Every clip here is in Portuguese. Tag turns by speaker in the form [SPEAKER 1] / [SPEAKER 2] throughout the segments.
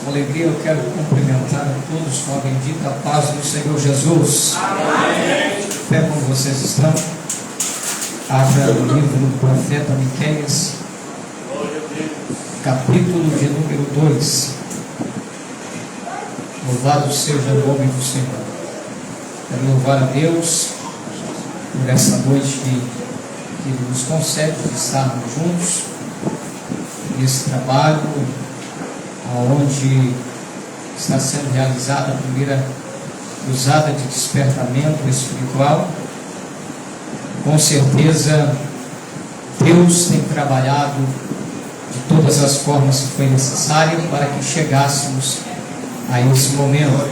[SPEAKER 1] Com alegria eu quero cumprimentar a todos com a bendita paz do Senhor Jesus. Amém. Fé como vocês estão. Abra o livro do profeta Miqueias, capítulo de número 2. Louvado seja o nome do Senhor. Quero louvar a Deus por essa noite que nos concede estarmos juntos nesse trabalho, onde está sendo realizada a primeira cruzada de despertamento espiritual. Com certeza Deus tem trabalhado de todas as formas que foi necessário para que chegássemos a esse momento.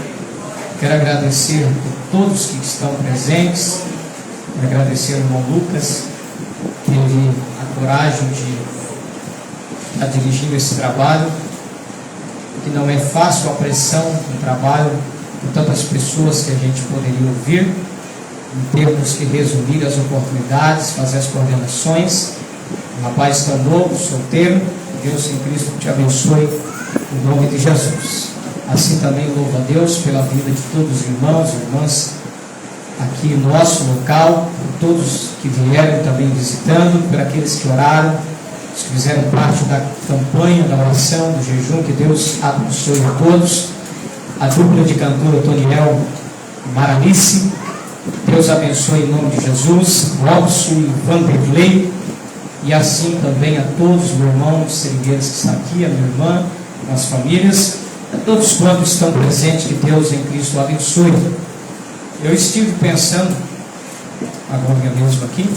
[SPEAKER 1] Quero agradecer por todos que estão presentes. Quero agradecer ao irmão Lucas, que teve a coragem de estar dirigindo esse trabalho, que não é fácil a pressão do trabalho com tantas pessoas que a gente poderia ouvir. Temos que resumir as oportunidades, fazer as coordenações. Um rapaz tão novo, solteiro, Deus em Cristo te abençoe em nome de Jesus. Assim também louvo a Deus pela vida de todos os irmãos e irmãs aqui no nosso local, por todos que vieram também visitando, por aqueles que oraram, os que fizeram parte da campanha, da oração, do jejum. Que Deus abençoe a todos. A dupla de cantora Toniel Maralice, Deus abençoe em nome de Jesus. Robson e Vanderlei, e assim também a todos os irmãos serigueiros que estão aqui, a minha irmã, as famílias, a todos quantos estão presentes. Que Deus em Cristo abençoe. Eu estive pensando agora mesmo aqui,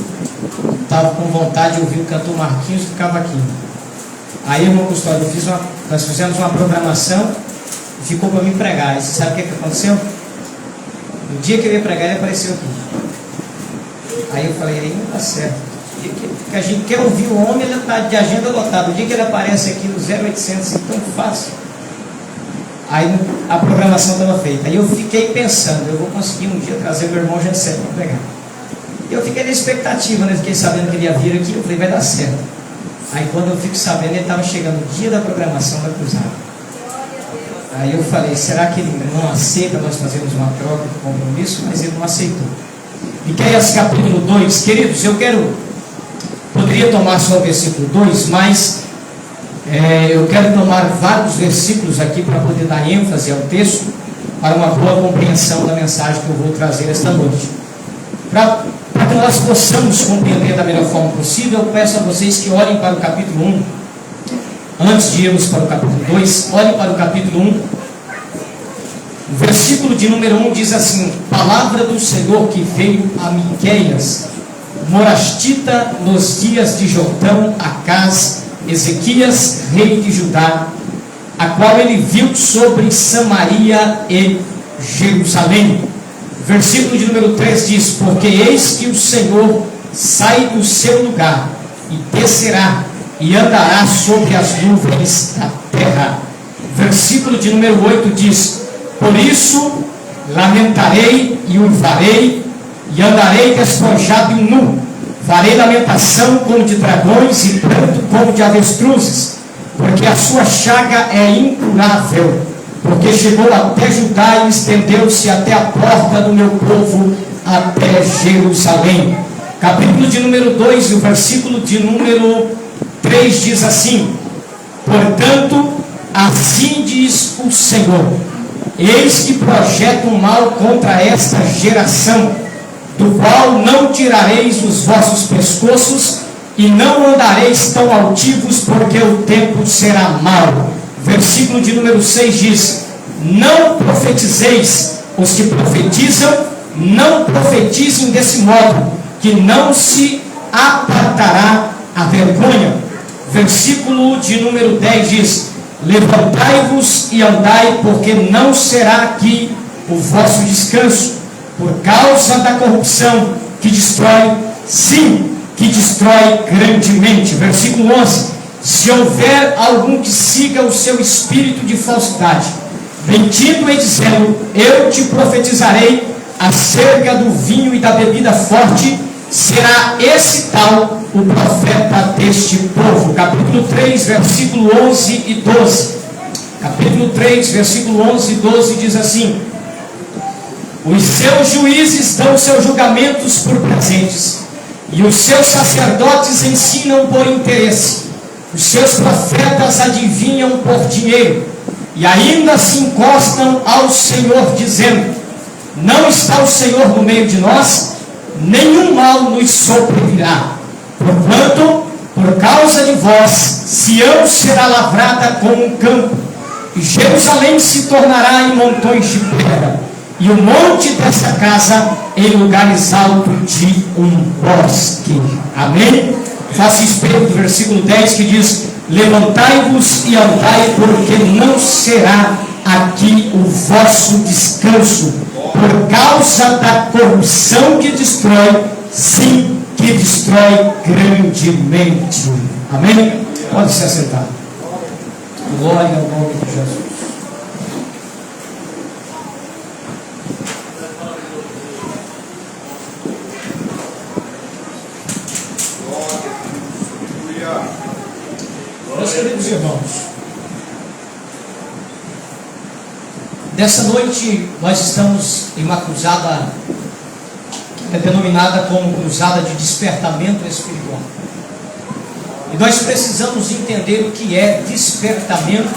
[SPEAKER 1] estava com vontade de ouvir o cantor Marquinhos do Cavaquinho. Aí, irmão Custódio, nós fizemos uma programação e ficou para mim pregar. E você sabe o que aconteceu? No dia que eu ia pregar, ele apareceu aqui. Aí eu falei, aí não dá certo. Porque a gente quer ouvir o homem, ele está de agenda lotada. O dia que ele aparece aqui no 0800, é tão fácil. Aí a programação estava feita. Aí eu fiquei pensando, eu vou conseguir um dia trazer meu irmão Jessé para pregar. E eu fiquei na expectativa, né? Fiquei sabendo que ele ia vir aqui, eu falei, vai dar certo. Aí quando eu fico sabendo, ele estava chegando o dia da programação da cruzada. Aí eu falei, será que ele não aceita nós fazermos uma troca de compromisso? Mas ele não aceitou. Miqueias capítulo 2, queridos, poderia tomar só o versículo 2, mas eu quero tomar vários versículos aqui para poder dar ênfase ao texto, para uma boa compreensão da mensagem que eu vou trazer esta noite. Para que nós possamos compreender da melhor forma possível, eu peço a vocês que olhem para o capítulo 1. Antes de irmos para o capítulo 2, olhem para o capítulo 1. O versículo de número 1 diz assim: palavra do Senhor que veio a Miqueias, morastita, nos dias de Jotão, Acaz, Ezequias, rei de Judá, a qual ele viu sobre Samaria e Jerusalém. Versículo de número 3 diz: porque eis que o Senhor sai do seu lugar e descerá e andará sobre as nuvens da terra. Versículo de número 8 diz: por isso lamentarei e uivarei e andarei despojado e nu, farei lamentação como de dragões e pranto como de avestruzes, porque a sua chaga é incurável, porque chegou até Judá e estendeu-se até a porta do meu povo, até Jerusalém. Capítulo de número 2, o versículo de número 3 diz assim: portanto, assim diz o Senhor, eis que projeto mal contra esta geração, do qual não tirareis os vossos pescoços, e não andareis tão altivos, porque o tempo será mau. Versículo de número 6 diz: não profetizeis. Os que profetizam, não profetizem desse modo, que não se apartará a vergonha. Versículo de número 10 diz: levantai-vos e andai, porque não será aqui o vosso descanso, por causa da corrupção que destrói, sim, que destrói grandemente. Versículo 11: se houver algum que siga o seu espírito de falsidade, mentindo e dizendo, eu te profetizarei acerca do vinho e da bebida forte, será esse tal o profeta deste povo. Capítulo 3, versículo 11 e 12. capítulo 3, versículo 11 e 12, diz assim: os seus juízes dão seus julgamentos por presentes, e os seus sacerdotes ensinam por interesse, os seus profetas adivinham por dinheiro, e ainda se encostam ao Senhor, dizendo: não está o Senhor no meio de nós? Nenhum mal nos sobrevirá. Porquanto, por causa de vós, Sião será lavrada como um campo, e Jerusalém se tornará em montões de pedra, e o monte dessa casa em lugares altos de um bosque. Amém? Faça espelho do versículo 10 que diz: levantai-vos e andai, porque não será aqui o vosso descanso, por causa da corrupção que destrói, sim, que destrói grandemente. Amém? Pode se assentar. Glória ao nome de Jesus. Meus queridos irmãos, nessa noite nós estamos em uma cruzada que é denominada como cruzada de despertamento espiritual. E nós precisamos entender o que é despertamento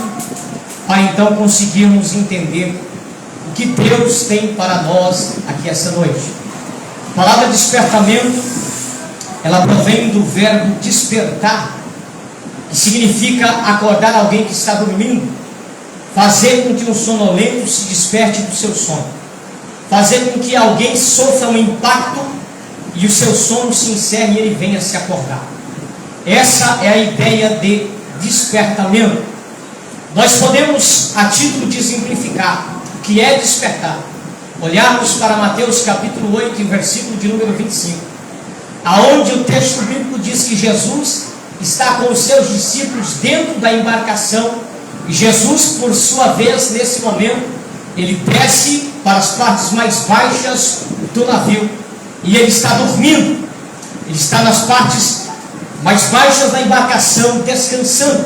[SPEAKER 1] para então conseguirmos entender o que Deus tem para nós aqui essa noite. A palavra despertamento, ela provém do verbo despertar, que significa acordar alguém que está dormindo, fazer com que um sonolento se desperte do seu sono, fazer com que alguém sofra um impacto e o seu sono se encerre e ele venha se acordar. Essa é a ideia de despertamento. Nós podemos, a título de exemplificar o que é despertar, olharmos para Mateus capítulo 8, versículo de número 25, aonde o texto bíblico diz que Jesus está com os seus discípulos dentro da embarcação, e Jesus, por sua vez, nesse momento, ele desce para as partes mais baixas do navio, e ele está dormindo, ele está nas partes mais baixas da embarcação, descansando.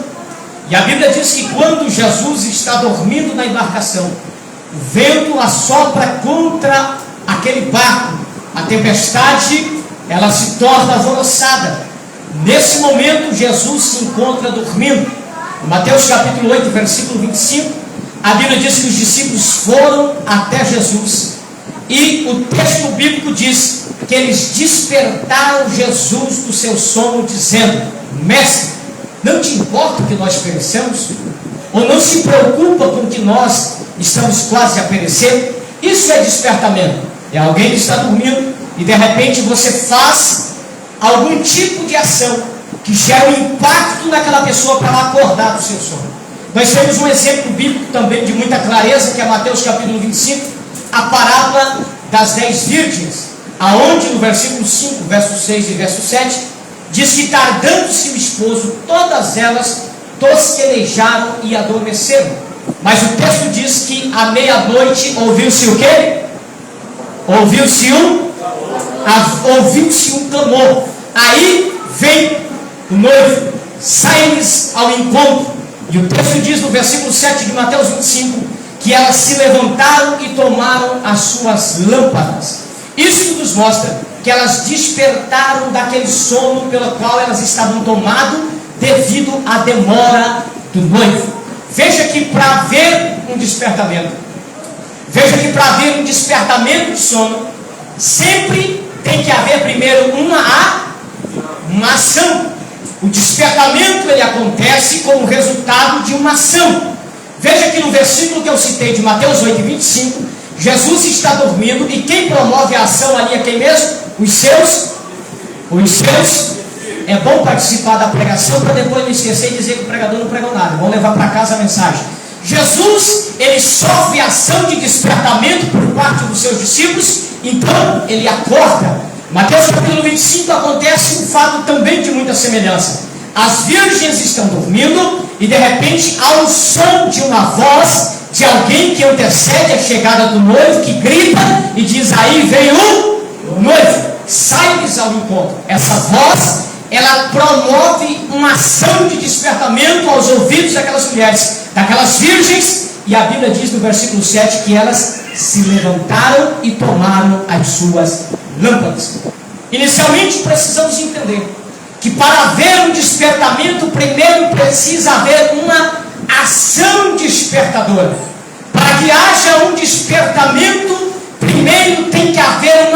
[SPEAKER 1] E a Bíblia diz que quando Jesus está dormindo na embarcação, o vento assopra contra aquele barco, a tempestade, ela se torna alvoroçada. Nesse momento, Jesus se encontra dormindo. Em Mateus capítulo 8, versículo 25, a Bíblia diz que os discípulos foram até Jesus, e o texto bíblico diz que eles despertaram Jesus do seu sono, dizendo: mestre, não te importa que nós pereçamos? Ou não se preocupa com que nós estamos quase a perecer? Isso é despertamento. É alguém que está dormindo e de repente você faz algum tipo de ação que gera um impacto naquela pessoa para ela acordar do seu sono. Nós temos um exemplo bíblico também de muita clareza, que é Mateus capítulo 25, a parábola das 10 virgens, aonde no versículo 5, verso 6 e verso 7, diz que tardando-se o esposo, todas elas tosquenejaram e adormeceram. Mas o texto diz que à meia-noite ouviu-se o quê? Ouviu-se um clamor. Aí vem o noivo, sai-lhes ao encontro. E o texto diz no versículo 7 de Mateus 25, que elas se levantaram e tomaram as suas lâmpadas. Isso nos mostra que elas despertaram daquele sono pelo qual elas estavam tomadas devido à demora do noivo. Veja que para haver um despertamento, de sono, sempre tem que haver primeiro uma ação. O despertamento ele acontece como resultado de uma ação. Veja que no versículo que eu citei de Mateus 8, 25, Jesus está dormindo, e quem promove a ação ali é quem mesmo? Os seus. É bom participar da pregação para depois não esquecer e dizer que o pregador não pregou nada. Vamos levar para casa a mensagem. Jesus, ele sofre ação de despertamento por parte dos seus discípulos, então ele acorda. Mateus capítulo 25 acontece um fato também de muita semelhança. As virgens estão dormindo e de repente há um som de uma voz de alguém que antecede a chegada do noivo, que grita e diz: aí vem o noivo, sai-lhes ao encontro. Essa voz ela promove uma ação de despertamento aos ouvidos daquelas mulheres, daquelas virgens, e a Bíblia diz no versículo 7 que elas se levantaram e tomaram as suas lâmpadas. Inicialmente precisamos entender que para haver um despertamento, primeiro precisa haver uma ação despertadora. Para que haja um despertamento, primeiro tem que haver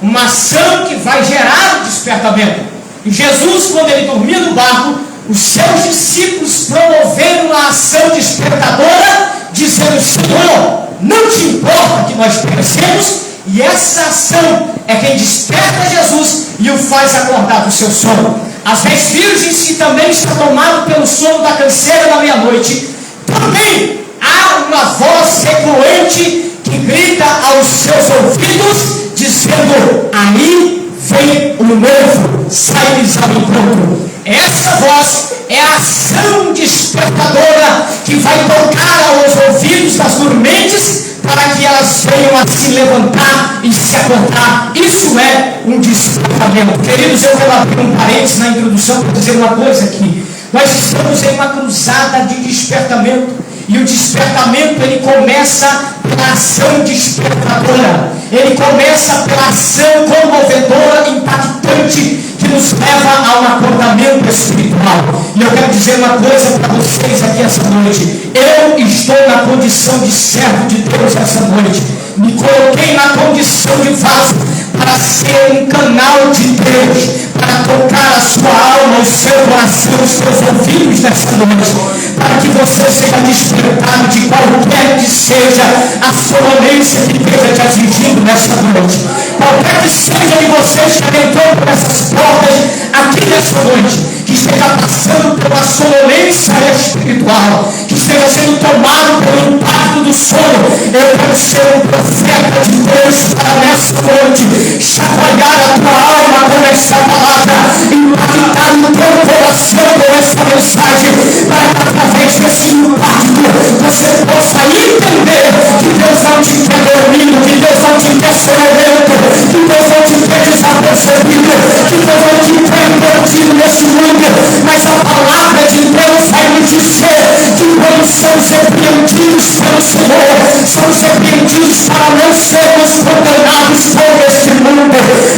[SPEAKER 1] uma ação que vai gerar o despertamento. E Jesus, quando ele dormia no barco, os seus discípulos promoveram a ação despertadora, dizendo: Senhor, não te importa que nós perecemos? E essa ação é quem desperta Jesus e o faz acordar do seu sono. As 10 virgens que também estão tomadas pelo sono da canseira da meia-noite, também há uma voz ecoante que grita aos seus ouvidos, dizendo: aí vem o novo, sai-lhes ao encontro. Essa voz é a ação despertadora que vai tocar aos ouvidos das dormentes, para que elas venham a se levantar e se acordar. Isso é um despertamento. Queridos, eu vou abrir um parênteses na introdução para dizer uma coisa aqui. Nós estamos em uma cruzada de despertamento, e o despertamento ele começa pela ação despertadora, ele começa pela ação comovedora, impactante, que nos leva a um acordamento espiritual. E eu quero dizer uma coisa para vocês aqui essa noite: eu estou na condição de servo de Deus essa noite. Me coloquei na condição de vaso para ser um canal de Deus, para tocar a sua alma, o seu coração, os seus ouvidos nessa noite, para que você seja despertado de qualquer que seja a sonolência que esteja te atingindo nessa noite. Qualquer que seja de vocês que entrou por essas portas aqui nessa noite, que esteja passando pela sonolência espiritual, que esteja sendo tomado pelo impacto do sono, eu quero ser um profeta de Deus para nessa noite chacoalhar a tua alma com essa palavra, impactar no teu coração com essa mensagem, para que através desse impacto você possa entender que Deus não te quer dormindo, que Deus não te quer sonolento, que Deus não te quer desapercebido, que Deus não te quer perdido nesse mundo, mas a palavra de Deus vai nos dizer que quando somos repreendidos pelo Senhor, somos repreendidos para não sermos condenados por este mundo.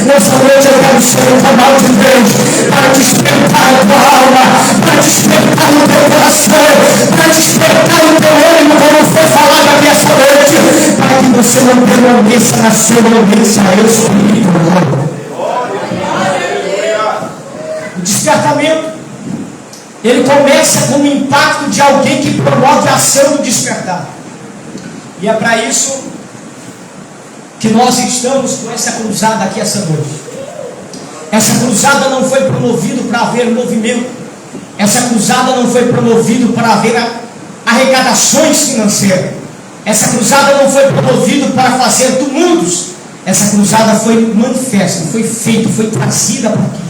[SPEAKER 1] Nessa noite eu quero ser um canal de Deus para despertar a tua alma, para despertar o teu coração, para despertar o teu ânimo, como foi falado aqui essa noite, para que você não permaneça na sonolência espiritual. O despertamento, ele começa com o impacto de alguém que promove a ação do despertar. E é para isso que nós estamos com essa cruzada aqui essa noite. Essa cruzada não foi promovida para haver movimento. Essa cruzada não foi promovida para haver arrecadações financeiras. Essa cruzada não foi promovida para fazer tumultos. Essa cruzada foi manifesta, foi feita, foi trazida para aqui.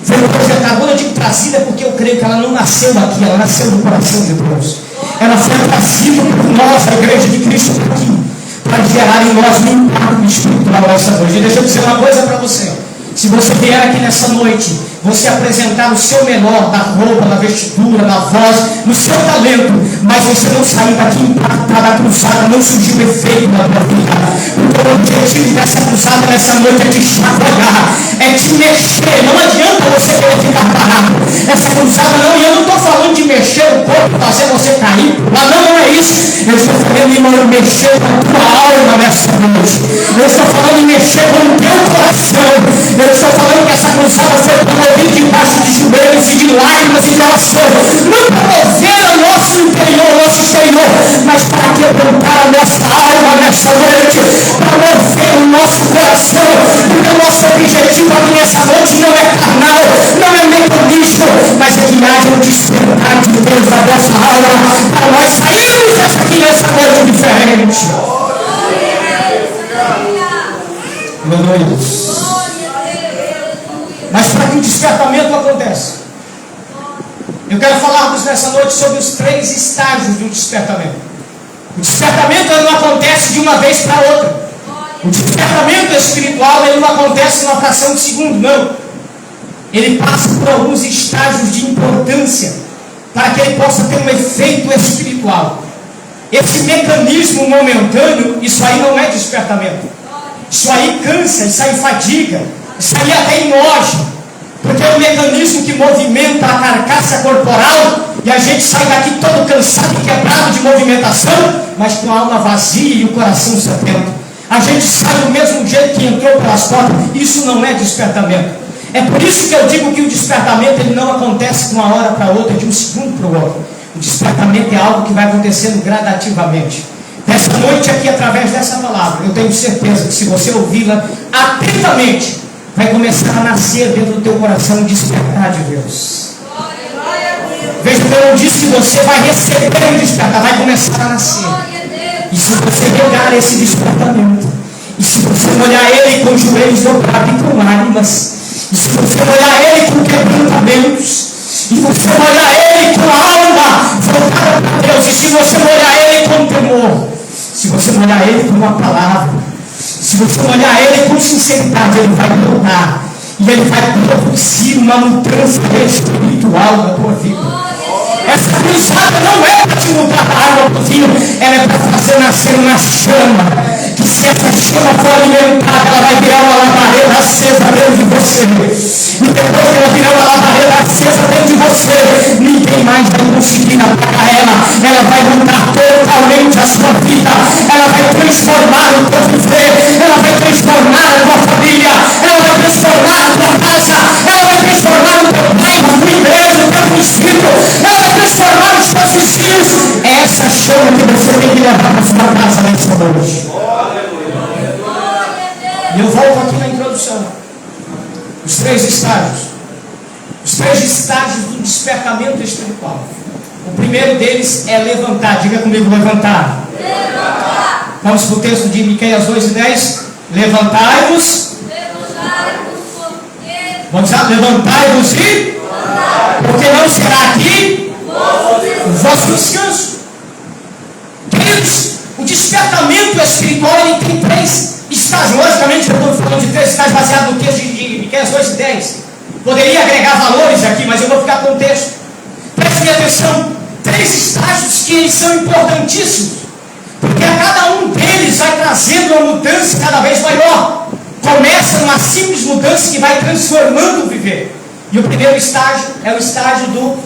[SPEAKER 1] Foi projetada. Quando eu digo trazida é porque eu creio que ela não nasceu aqui, ela nasceu do coração de Deus. Ela foi trazida por nós, a igreja de Cristo, aqui, para gerar em nós um impacto espiritual essa noite. Deixa eu dizer uma coisa para você: se você vier aqui nessa noite, você apresentar o seu melhor da roupa, da vestidura, da voz, no seu talento, mas você não sair daqui impactado da cruzada, não surgiu efeito na tua vida. Porque o objetivo dessa cruzada nessa noite é te chacoalhar, é te mexer. Não adianta você querer ficar parado. Essa cruzada não, e eu não estou falando de mexer o corpo, fazer você cair, mas não é isso. Eu estou falando, irmão, mexer com a tua alma nessa noite. Eu estou falando em mexer com o teu coração. Eu estou falando que essa cruzada foi promovida debaixo de joelhos e de lágrimas e de oração, não para mover o nosso interior, o nosso exterior, mas para quebrantar a nossa alma nessa noite, para mover o nosso coração, porque o nosso objetivo aqui nessa noite não é carnal, não é mecanismo, mas é que haja um despertar de Deus da nossa alma, para nós sairmos aqui nessa noite diferente. Glória a Deus. Mas para que o despertamento aconteça, eu quero falar-vos nessa noite sobre os 3 estágios do despertamento. O despertamento ele não acontece de uma vez para outra. O despertamento espiritual ele não acontece numa fração de segundo, não. ele passa por alguns estágios de importância para que ele possa ter um efeito espiritual. Esse mecanismo momentâneo, isso aí não é despertamento. Isso aí cansa, isso aí fadiga, isso aí até enoja, porque é um mecanismo que movimenta a carcaça corporal e a gente sai daqui todo cansado e quebrado de movimentação, mas com a alma vazia e o coração sedento. A gente sai do mesmo jeito que entrou pelas portas. Isso não é despertamento. É por isso que eu digo que o despertamento ele não acontece de uma hora para outra, de um segundo para o outro. O despertamento é algo que vai acontecendo gradativamente. Nessa noite aqui, através dessa palavra, eu tenho certeza que se você ouvi-la atentamente, vai começar a nascer dentro do teu coração o despertar de Deus. Veja que eu não disse que você vai receber o despertar, vai começar a nascer. E se você pegar esse despertamento, e se você olhar ele com joelhos dobrados e com lágrimas, e se você olhar ele com quebrantamentos, e você olhar ele com a alma voltada para Deus, e se você olhar ele com temor, se você olhar ele com uma palavra, se você olhar ele com sinceridade, ele vai mudar, e ele vai produzir uma mudança espiritual na tua vida. Essa cruzada não é para te mudar a água para o vinho, ela é para fazer nascer uma chama, que se essa chama for alimentada, ela vai virar uma labareda acesa dentro de você. E depois que ela virar uma labareda acesa dentro de você, ninguém mais vai conseguir apagar ela vai mudar totalmente a sua vida, ela vai transformar o teu viver, ela vai transformar a tua família, ela vai transformar a tua casa, ela vai transformar o teu pai, a tua igreja, o teu princípio, ela vai transformar os teus vizinhos. É essa chama que você tem que levar para a sua casa nessa noite. E eu volto aqui na introdução. Os três estágios. Os três estágios do despertamento espiritual. O primeiro deles é levantar. Diga comigo, levantar. Levantar. Vamos para o texto de Miqueias 2:10. Levantai-vos. Vamos lá, levantai-vos e porque não será aqui o vosso descanso. Queridos, o despertamento espiritual ele tem três estágios. Logicamente, eu estou falando de três estágios baseados no texto de Miqueias 2:10. Poderia agregar valores aqui, mas eu vou ficar com o texto. Prestem atenção, três estágios que eles são importantíssimos, porque a cada um deles vai trazendo uma mudança cada vez maior. Começa numa simples mudança que vai transformando o viver. E o primeiro estágio é o estágio do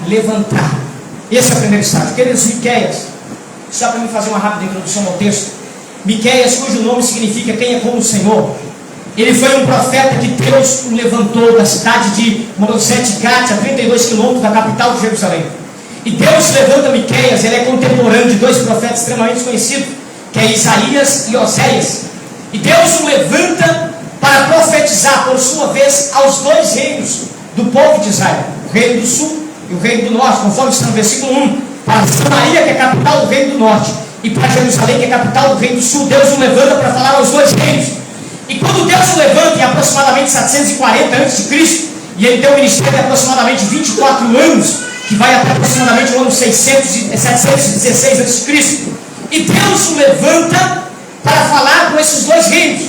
[SPEAKER 1] levantar. Esse é o primeiro estágio. Queridos, Miqueias, só para me fazer uma rápida introdução ao texto. Miqueias, cujo nome significa quem é como o Senhor. Ele foi um profeta que Deus o levantou da cidade de Morosete-Gate, a 32 quilômetros da capital de Jerusalém. E Deus levanta Miqueias, ele é contemporâneo de dois profetas extremamente conhecidos, que é Isaías e Oséias. E Deus o levanta para profetizar, por sua vez, aos dois reinos do povo de Israel, o reino do sul e o reino do norte, conforme está no versículo 1, para Samaria, que é a capital do reino do norte, e para Jerusalém, que é a capital do reino do sul. Deus o levanta para falar aos dois reinos. E quando Deus o levanta em aproximadamente 740 a.C., e ele tem um ministério de aproximadamente 24 anos, que vai até aproximadamente o ano 716 a.C., e Deus o levanta para falar com esses dois reinos.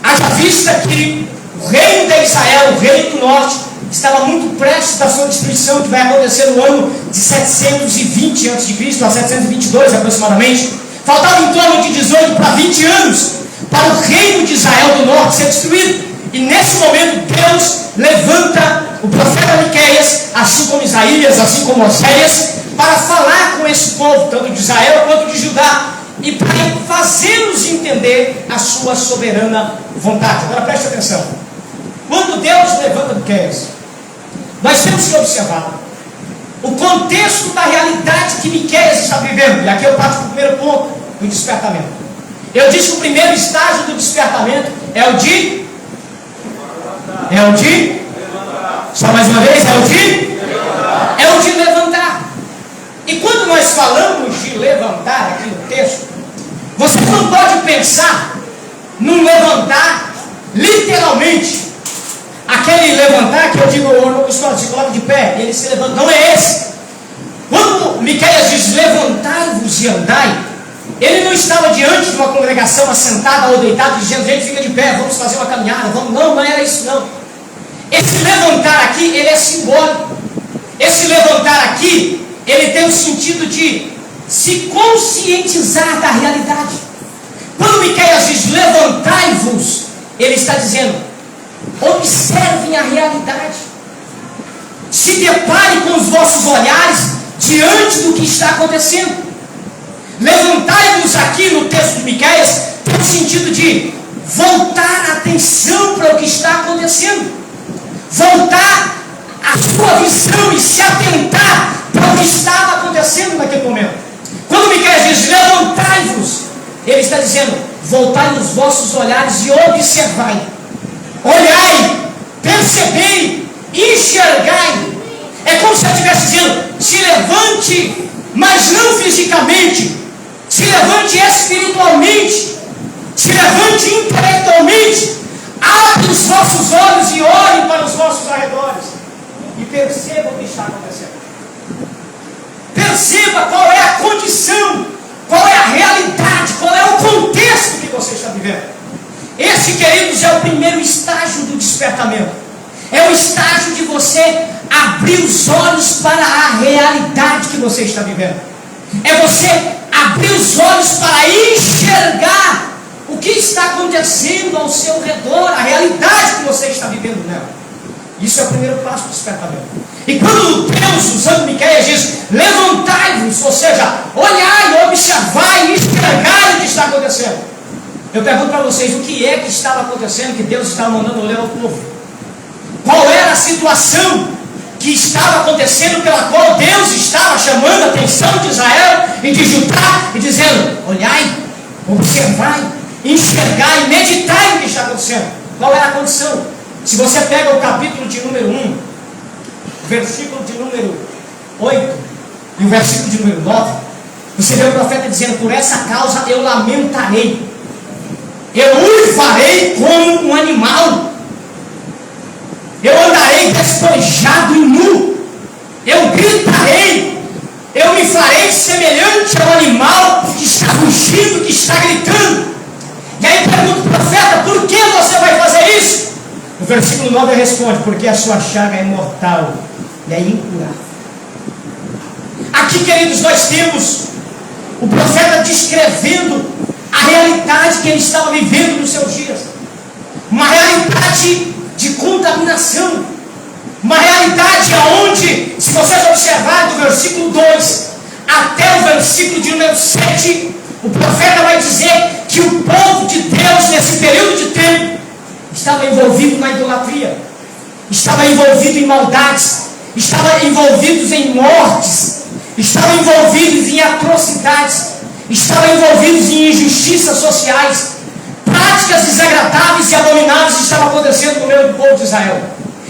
[SPEAKER 1] Haja vista que o reino de Israel, o reino do norte, estava muito prestes da sua destruição, que vai acontecer no ano de 720 a.C., a 722 aproximadamente. Faltavam em torno de 18 para 20 anos para o reino de Israel do norte ser destruído. E nesse momento Deus levanta o profeta Miqueias, assim como Isaías, assim como Oséias, para falar com esse povo, tanto de Israel quanto de Judá, e para fazê-los entender a sua soberana vontade. Agora preste atenção. Quando Deus levanta Miqueias, nós temos que observar o contexto da realidade que Miqueias está vivendo. E aqui eu parto para o primeiro ponto do despertamento. Eu disse que o primeiro estágio do despertamento é o de só mais uma vez, é o de levantar. E quando nós falamos de levantar aqui no texto, você não pode pensar num levantar literalmente. Aquele levantar que eu digo, se coloca de pé, ele se levanta, não é esse. Quando Miqueias diz levantai-vos e andai, ele não estava diante de uma congregação assentada ou deitada, dizendo, gente, fica de pé, vamos fazer uma caminhada, vamos. Não era isso não. Esse levantar aqui, ele é simbólico. Esse levantar aqui, ele tem o sentido de se conscientizar da realidade. Quando Miqueias diz levantai-vos, ele está dizendo, observem a realidade. Se deparem com os vossos olhares diante do que está acontecendo. Levantai-vos aqui no texto de Miqueias tem o sentido de voltar a atenção para o que está acontecendo. Voltar a sua visão e se atentar para o que estava acontecendo naquele momento. Quando Miqueias diz levantai-vos, ele está dizendo, voltai os vossos olhares e observai. Olhai, percebei, enxergai. É como se ele estivesse dizendo, se levante, mas não fisicamente. Se levante espiritualmente. Se levante intelectualmente. Abre os vossos olhos e olhem para os vossos arredores. E perceba o que está acontecendo. Perceba qual é a condição, qual é a realidade, qual é o contexto que você está vivendo. Esse, queridos, é o primeiro estágio do despertamento. É o estágio de você abrir os olhos para a realidade que você está vivendo. É você abrir os olhos para enxergar o que está acontecendo ao seu redor, a realidade que você está vivendo nela. Isso é o primeiro passo do despertamento. E quando Deus, usando Miqueias, diz levantai-vos, ou seja, olhai, observai, enxergai o que está acontecendo. Eu pergunto para vocês, o que é que estava acontecendo que Deus estava mandando olhar ao povo? Qual era a situação que estava acontecendo pela qual Deus estava chamando a atenção de Israel e de Judá e dizendo, olhai, observai, enxergai, meditai no que está acontecendo? Qual era a condição? Se você pega o capítulo de número 1, versículo de número 8 e o versículo de número 9, você vê o profeta dizendo, por essa causa eu lamentarei, eu uivarei como um animal, eu andarei despojado e nu, eu gritarei, eu me farei semelhante ao animal que está rugindo, que está gritando. E aí pergunta o profeta, por que você vai fazer isso? No versículo 9 ele responde, porque a sua chaga é mortal e é incurável. Aqui, queridos, nós temos o profeta descrevendo a realidade que ele estava vivendo nos seus dias. Uma realidade de contaminação. Uma realidade onde, se vocês observarem do versículo 2 até o versículo de número 7, o profeta vai dizer que o povo de Deus, nesse período de tempo, estava envolvido na idolatria, estava envolvido em maldades, estava envolvidos em mortes, estava envolvidos em atrocidades, estava envolvidos em injustiças sociais, práticas desagradáveis e abomináveis estavam acontecendo no meio do povo de Israel.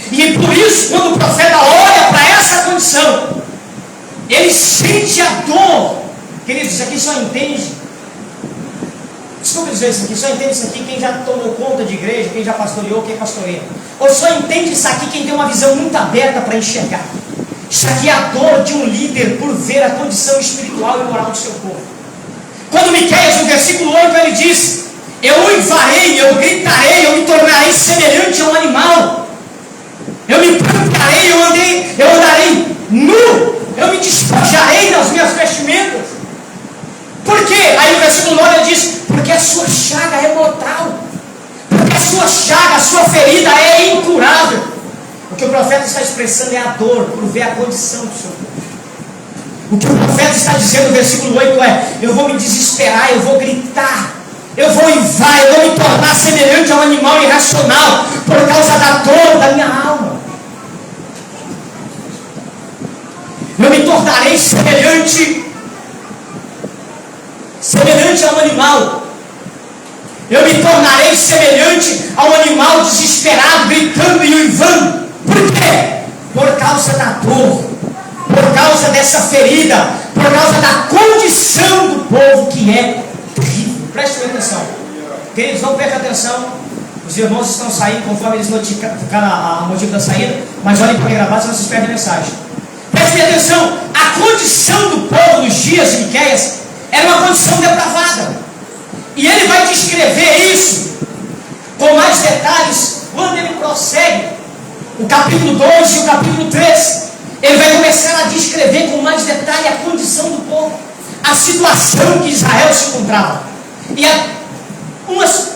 [SPEAKER 1] E por isso, quando o profeta olha para essa condição, ele sente a dor. Queridos, isso aqui só entende, desculpe dizer isso aqui, só entende isso aqui quem já tomou conta de igreja, quem já pastoreou, quem pastoreia. Ou só entende isso aqui quem tem uma visão muito aberta para enxergar. Isso aqui é a dor de um líder por ver a condição espiritual e moral do seu povo. Quando Miqueias, no versículo 8, ele diz, eu uivarei, eu gritarei, eu me tornarei semelhante a um animal, eu me plantarei, eu andarei nu, eu me despojarei das minhas vestimentas. Por quê? Aí no versículo 9 ele diz, porque a sua chaga é mortal, porque a sua chaga, a sua ferida é incurável. O que o profeta está expressando é a dor por ver a condição do seu povo. O que o profeta está dizendo no versículo 8 é, eu vou me desesperar, eu vou gritar, eu vou uivar, eu vou me tornar semelhante a um animal irracional por causa da dor da minha alma. Eu me tornarei semelhante a um animal. Eu me tornarei semelhante a um animal desesperado, gritando e uivando. Por quê? Por causa da dor, por causa dessa ferida, por causa da condição do povo que é terrível. Prestem atenção. Queridos, não percam atenção. Os irmãos estão saindo conforme eles notificaram a motivo da saída, mas olhem para o gravado, senão vocês perdem a mensagem. Prestem atenção. A condição do povo nos dias de Miqueias era uma condição depravada. E ele vai descrever isso com mais detalhes quando ele prossegue o capítulo 2 e o capítulo 3, ele vai começar a descrever com mais detalhe a condição do povo, a situação que Israel se encontrava. E há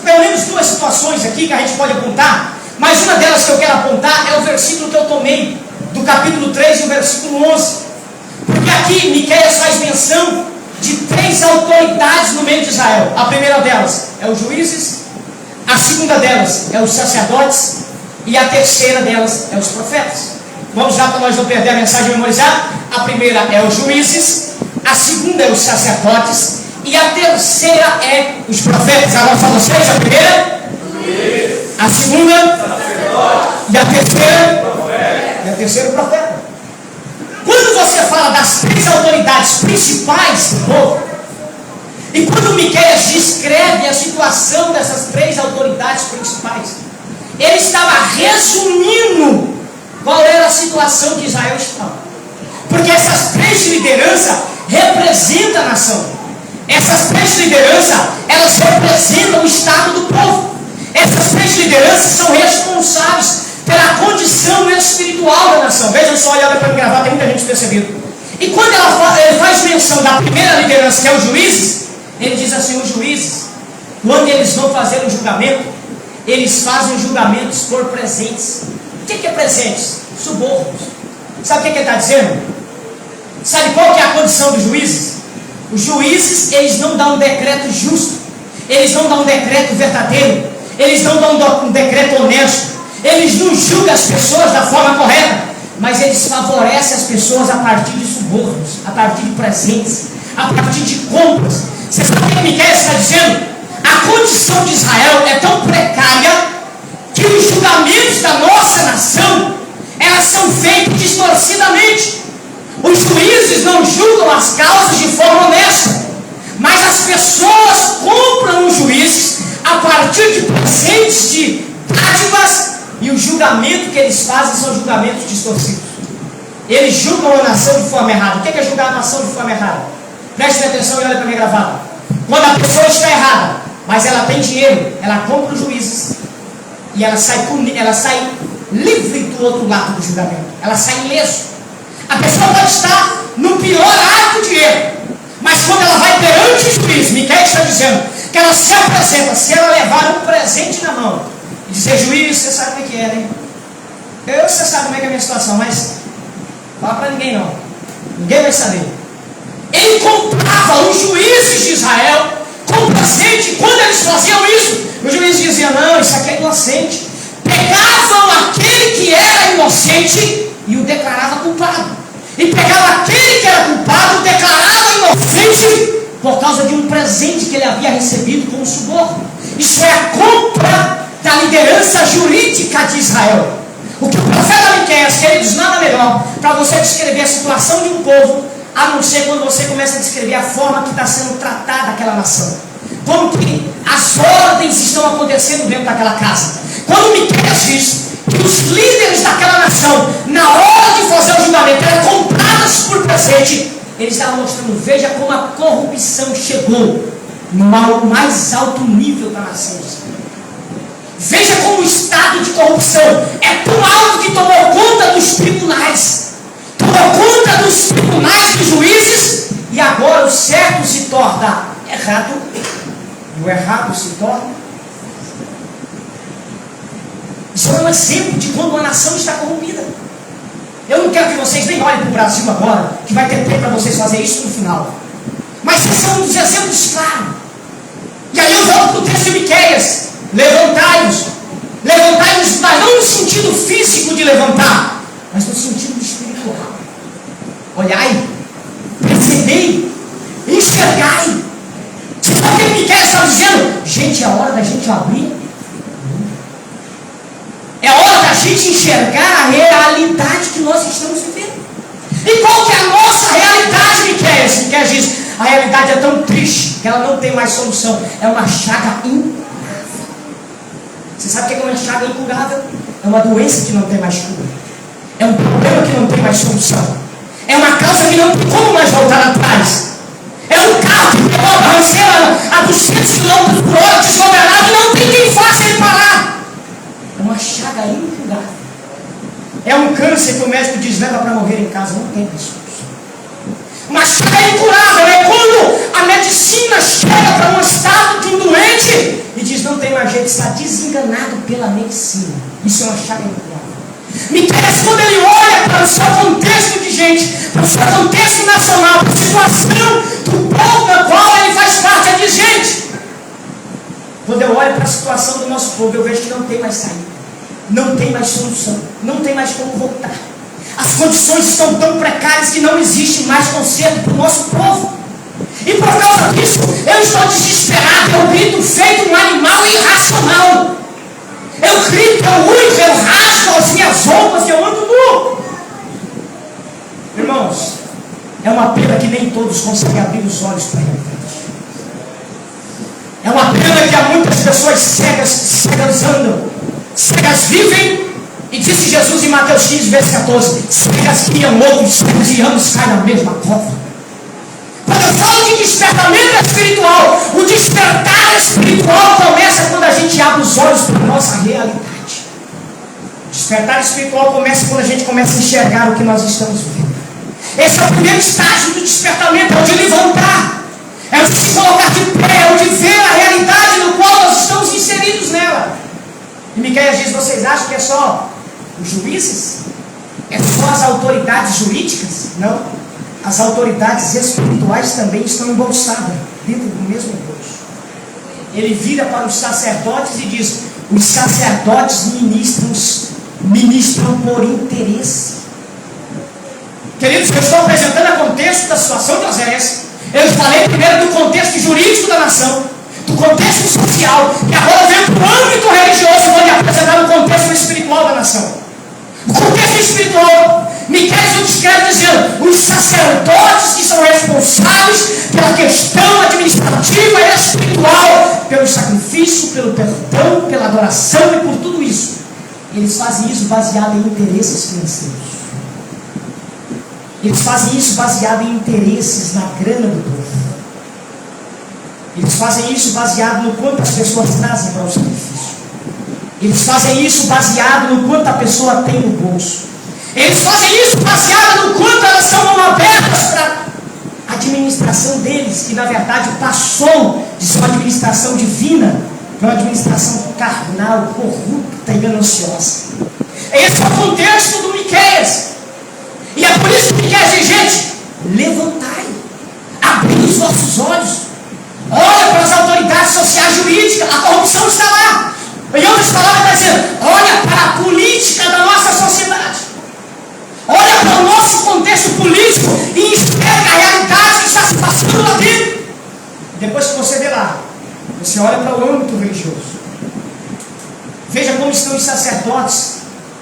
[SPEAKER 1] pelo menos duas situações aqui que a gente pode apontar, mas uma delas que eu quero apontar é o versículo que eu tomei, do capítulo 3 e o versículo 11. Porque aqui Miqueias faz menção de 3 autoridades no meio de Israel. A primeira delas é os juízes, a segunda delas é os sacerdotes, e a terceira delas é os profetas. Vamos lá para nós não perder a mensagem memorizada. A primeira é os juízes, a segunda é os sacerdotes, e a terceira é os profetas. Agora para vocês, a primeira, a segunda, e a terceira, o profeta. Quando você fala das 3 autoridades principais do povo, e quando Miqueias descreve a situação dessas 3 autoridades principais, ele estava resumindo qual era a situação que Israel estava. Porque essas 3 lideranças representam a nação. Essas 3 lideranças, elas representam o estado do povo. Essas 3 lideranças são responsáveis pela condição espiritual da nação. Vejam só, olha para me gravar, tem muita gente percebendo. E quando ele faz menção da primeira liderança, que é os juízes, ele diz assim: os juízes, quando eles vão fazer um julgamento, eles fazem julgamentos por presentes. O que é presentes? Subornos. Sabe o que ele está dizendo? Sabe qual que é a condição dos juízes? Os juízes, eles não dão um decreto justo, eles não dão um decreto verdadeiro, eles não dão um decreto honesto, eles não julgam as pessoas da forma correta, mas eles favorecem as pessoas a partir de subornos, a partir de presentes, a partir de compras. Você sabe o que Miqueias está dizendo? A condição de Israel é tão precária que os julgamentos da nossa nação, elas são feitos distorcidamente. Os juízes não julgam as causas de forma honesta, mas as pessoas compram os juízes a partir de presentes, de dádivas, e o julgamento que eles fazem são julgamentos distorcidos. Eles julgam a nação de forma errada. O que é julgar a nação de forma errada? Preste atenção e olha para minha gravata. Quando a pessoa está errada, mas ela tem dinheiro, ela compra os juízes e ela sai livre do outro lado do julgamento. Ela sai ileso. A pessoa pode estar no pior ato de erro, mas quando ela vai perante o juiz, Miqueias está dizendo que ela se apresenta, se ela levar um presente na mão e dizer: juiz, você sabe o que é, né? Você sabe como é que é a minha situação, mas não fala para ninguém não, ninguém vai saber. Ele comprava os juízes de Israel com presente. E quando eles faziam isso, os juízes diziam: não, isso aqui é inocente. Pegavam aquele que era inocente e o declarava culpado, e pegava aquele que era culpado, declarava inocente por causa de um presente que ele havia recebido como suborno. Isso é a compra da liderança jurídica de Israel. O que o profeta Miqueias, queridos, nada melhor para você descrever a situação de um povo, a não ser quando você começa a descrever a forma que está sendo tratada aquela nação, como que as ordens estão acontecendo dentro daquela casa. Quando Miqueias diz que os líderes daquela nação, na hora de fazer o julgamento, eram comprados por presente, eles estavam mostrando: veja como a corrupção chegou no mais alto nível da nação. Veja como o estado de corrupção é tão alto que tomou conta dos tribunais, tomou conta dos tribunais dos juízes, e agora o certo se torna errado, e o errado se torna. Isso é um exemplo de quando uma nação está corrompida. Eu não quero que vocês nem olhem para o Brasil agora, que vai ter tempo para vocês fazerem isso no final. Mas esse é um dos exemplos claros. E aí eu volto para o texto de Miqueias: levantai-vos, mas não no sentido físico de levantar, mas no sentido espiritual. Olhai, percebei, enxergai. Você sabe o que Miqueias está dizendo? Gente, é hora da gente abrir. É hora da gente enxergar a realidade que nós estamos vivendo. E qual que é a nossa realidade, Miqueias? Miqueias diz: a realidade é tão triste que ela não tem mais solução. É uma chaga incurável. Você sabe o que é uma chaga incurável? É uma doença que não tem mais cura. É um problema que não tem mais solução. É uma causa que não tem como mais voltar atrás. É um carro que pegou a barranceira a 200 km por hora, desgovernado, e não tem quem faça ele parar. É uma chaga incurável.
[SPEAKER 2] em casa, não tem pessoas. Uma chaga é incurável, é quando a medicina chega para um estado de um doente e diz, não tem mais jeito, está desenganado pela medicina. Isso é uma chaga incurável. Miqueias, quando ele olha para o seu contexto de gente, para o seu contexto nacional, para a situação do povo da qual ele faz parte, ele diz, gente, quando eu olho para a situação do nosso povo, eu vejo que não tem mais saída, não tem mais solução, não tem mais como voltar. As condições estão tão precárias que não existe mais conserto para o nosso povo. E por causa disso, eu estou desesperado, eu grito feito um animal irracional. Eu grito, eu uivo, eu rasgo as minhas roupas, eu ando nu. Irmãos, é uma pena que nem todos conseguem abrir os olhos para a realidade. É uma pena que há muitas pessoas cegas andam, cegas vivem. E disse Jesus em Mateus 15, verso 14, cegas guiam outros cegos e ambos caem na mesma cova. Quando eu falo de despertamento espiritual, o despertar espiritual começa quando a gente abre os olhos para a nossa realidade. O despertar espiritual começa quando a gente começa a enxergar o que nós estamos vivendo. Esse é o primeiro estágio do despertamento, é o de levantar, é o de se colocar de pé, é o de ver a realidade no qual nós estamos inseridos nela. E Miqueias diz, vocês acham que é só os juízes? É só as autoridades jurídicas? Não. As autoridades espirituais também estão embolsadas dentro do mesmo bolso. Ele vira para os sacerdotes e diz, os sacerdotes ministram por interesse. Queridos, eu estou apresentando o contexto da situação de Oséias. Eu falei primeiro do contexto jurídico da nação, do contexto social, e agora eu venho para o âmbito religioso, onde apresentar o contexto espiritual da nação. O contexto espiritual, Miqueias o descreve dizendo, os sacerdotes que são responsáveis pela questão administrativa e espiritual, pelo sacrifício, pelo perdão, pela adoração e por tudo isso, eles fazem isso baseado em interesses financeiros. Eles fazem isso baseado em interesses na grana do povo. Eles fazem isso baseado no quanto as pessoas trazem para o sacrifício. Eles fazem isso baseado no quanto a pessoa tem no bolso. Eles fazem isso baseado no quanto elas são mão abertas para a administração deles, que na verdade passou de ser uma administração divina para uma administração carnal, corrupta e gananciosa. Esse é o contexto do Miqueias. E é por isso que Miqueias diz, gente, levantai, abri os vossos olhos, olha para as autoridades sociais jurídicas, a corrupção está lá. Em outras palavras, está dizendo, olha para a política da nossa sociedade, olha para o nosso contexto político e enxerga a realidade que está se passando lá dentro. Depois que você vê lá, você olha para o âmbito religioso. Veja como estão os sacerdotes,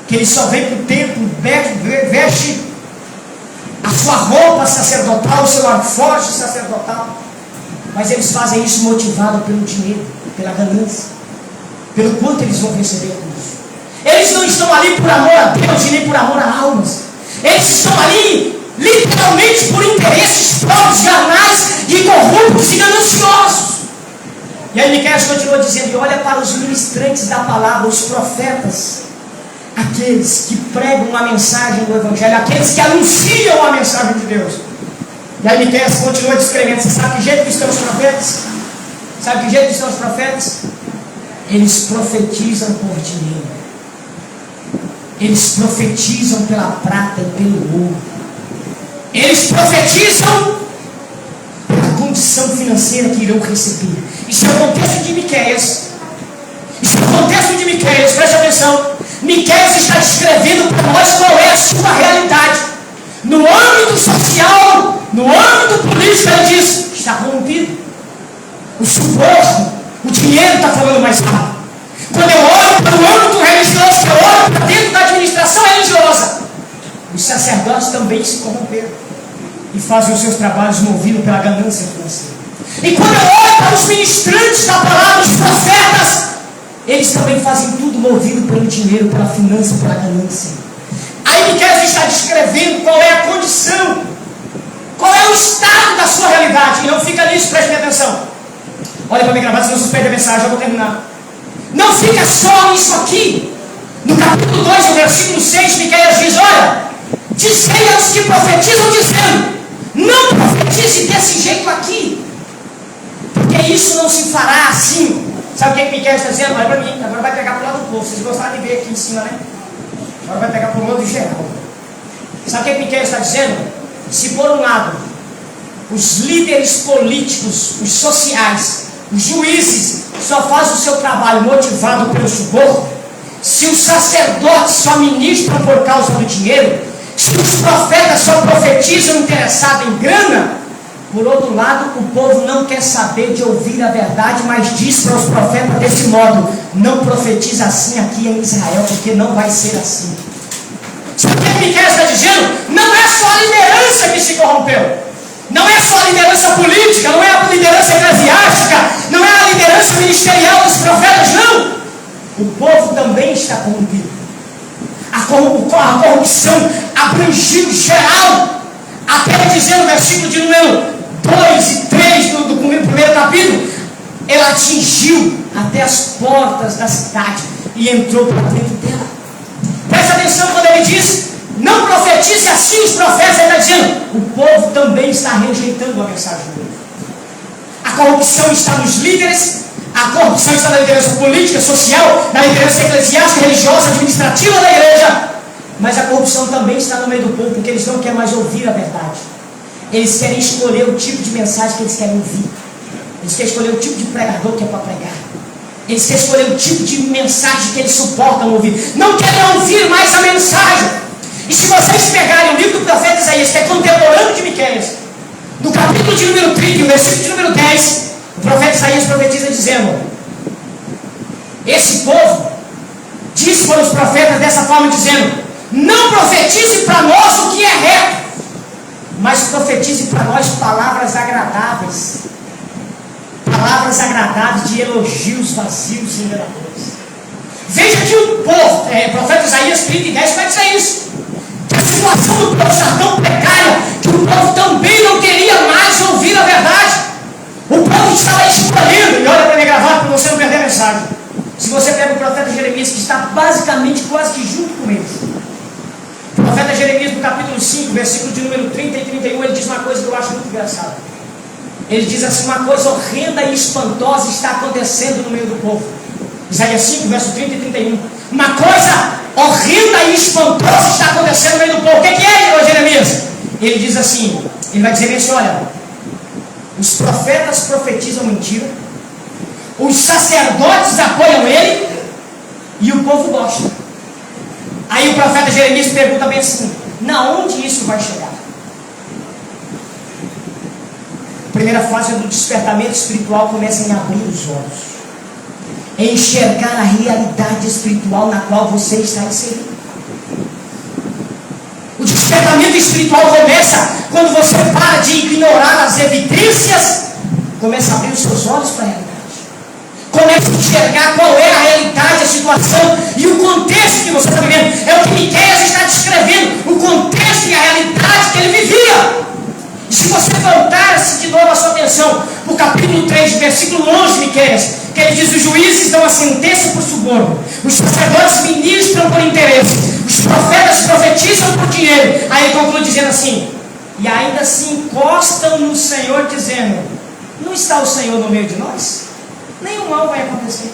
[SPEAKER 2] que eles só vêm para o templo, veste a sua roupa sacerdotal, o seu alforje sacerdotal, mas eles fazem isso motivado pelo dinheiro, pela ganância, pelo quanto eles vão receber por isso. Eles não estão ali por amor a Deus e nem por amor a almas. Eles estão ali literalmente por interesses próprios, carnais e corruptos e gananciosos. E aí Miqueias continua dizendo, e olha para os ministrantes da palavra, os profetas, aqueles que pregam a mensagem do Evangelho, aqueles que anunciam a mensagem de Deus. E aí Miqueias continua descrevendo, você sabe que jeito que estão os profetas? Sabe que jeito que estão os profetas? Eles profetizam por dinheiro. Eles profetizam pela prata e pelo ouro. Eles profetizam pela condição financeira que irão receber. Isso é o contexto de Miqueias. Isso é o contexto de Miqueias, preste atenção. Miqueias está descrevendo para nós qual é a sua realidade. No âmbito social, no âmbito político, ele diz, está corrompido. O suborno, o dinheiro está falando mais rápido. Quando eu olho para o âmbito religioso, eu olho para dentro da administração religiosa, os sacerdotes também se corromperam e fazem os seus trabalhos movidos pela ganância financeira. E quando eu olho para os ministrantes da palavra, os profetas, eles também fazem tudo movido pelo dinheiro, pela finança, pela ganância. Aí Miqueias está descrevendo qual é a condição, qual é o estado da sua realidade. E não fica nisso, preste atenção. Olha para mim gravar, senão vocês perdem a mensagem, eu vou terminar. Não fica só nisso aqui. No capítulo 2, no versículo 6, Miqueias diz, olha, Dizei aos que profetizam, dizendo: não profetize desse jeito aqui, porque isso não se fará assim. Sabe o que Miqueias está dizendo? Olha para mim, agora vai pegar para o lado do povo. Vocês gostaram de ver aqui em cima, né? Agora vai pegar para o modo geral. Sabe o que Miqueias está dizendo? Se por um lado os líderes políticos, os sociais, os juízes só fazem o seu trabalho motivado pelo suborno, se os sacerdotes só ministram por causa do dinheiro, se os profetas só profetizam interessados em grana, por outro lado, o povo não quer saber de ouvir a verdade, mas diz para os profetas desse modo: não profetiza assim aqui em Israel, porque não vai ser assim. Sabe o que Miqueias está dizendo? Não é só a liderança que se corrompeu, não é só a liderança política, não é a liderança eclesiástica, não é a liderança ministerial dos profetas, não. O povo também está corrompido. A corrupção abrangiu geral, até dizer no versículo de número 2 e 3 do primeiro capítulo, ela atingiu até as portas da cidade e entrou para dentro dela. Presta atenção quando ele diz: não profetize assim os profetas. Ele está dizendo: o povo também está rejeitando a mensagem de Deus. A corrupção está nos líderes, a corrupção está na liderança política, social, na liderança eclesiástica, religiosa, administrativa da igreja, mas a corrupção também está no meio do povo, porque eles não querem mais ouvir a verdade. Eles querem escolher o tipo de mensagem que eles querem ouvir. Eles querem escolher o tipo de pregador que é para pregar. Eles querem escolher o tipo de mensagem que eles suportam ouvir. Não querem ouvir mais a mensagem. E se vocês pegarem o livro do profeta Isaías, que é contemporâneo de Miqueias, no capítulo de número 30, o versículo de número 10, o profeta Isaías profetiza dizendo: esse povo diz para os profetas dessa forma, dizendo: não profetize para nós o que é reto, mas profetize para nós palavras agradáveis. Palavras agradáveis de elogios vazios e enganadores. Veja que o povo, profeta Isaías 30 e 10 vai dizer isso. Que a situação do povo está tão precária que o povo também não queria mais ouvir a verdade. O povo estava escolhendo, e olha para mim gravado para você não perder a mensagem. Se você pega o profeta Jeremias, que está basicamente quase que junto com eles. O profeta Jeremias, no capítulo 5, versículo de número 30 e 31, ele diz uma coisa que eu acho muito engraçada. Ele diz assim: uma coisa horrenda e espantosa está acontecendo no meio do povo. Isaías 5, verso 30 e 31. Uma coisa horrenda e espantosa está acontecendo no meio do povo. O que é, Jeremias? Ele diz assim, ele vai dizer assim: olha, os profetas profetizam mentira, os sacerdotes apoiam ele e o povo gosta. Aí o profeta Jeremias pergunta bem assim: na onde isso vai chegar? A primeira fase do despertamento espiritual começa em abrir os olhos, em enxergar a realidade espiritual na qual você está inserido. O despertamento espiritual começa quando você para de ignorar as evidências, começa a abrir os seus olhos para a realidade, começa a enxergar qual é a realidade, a situação e o contexto que você está vivendo. É o que Miqueias está descrevendo, o contexto e a realidade que ele vivia. E se você voltar-se de novo a sua atenção para o capítulo 3, versículo 11 de Miqueias, que ele diz: os juízes dão a sentença por suborno, os sacerdotes ministram por interesse, os profetas profetizam por dinheiro. Aí ele conclui dizendo assim: e ainda se encostam no Senhor, dizendo: não está o Senhor no meio de nós? Nenhum mal vai acontecer.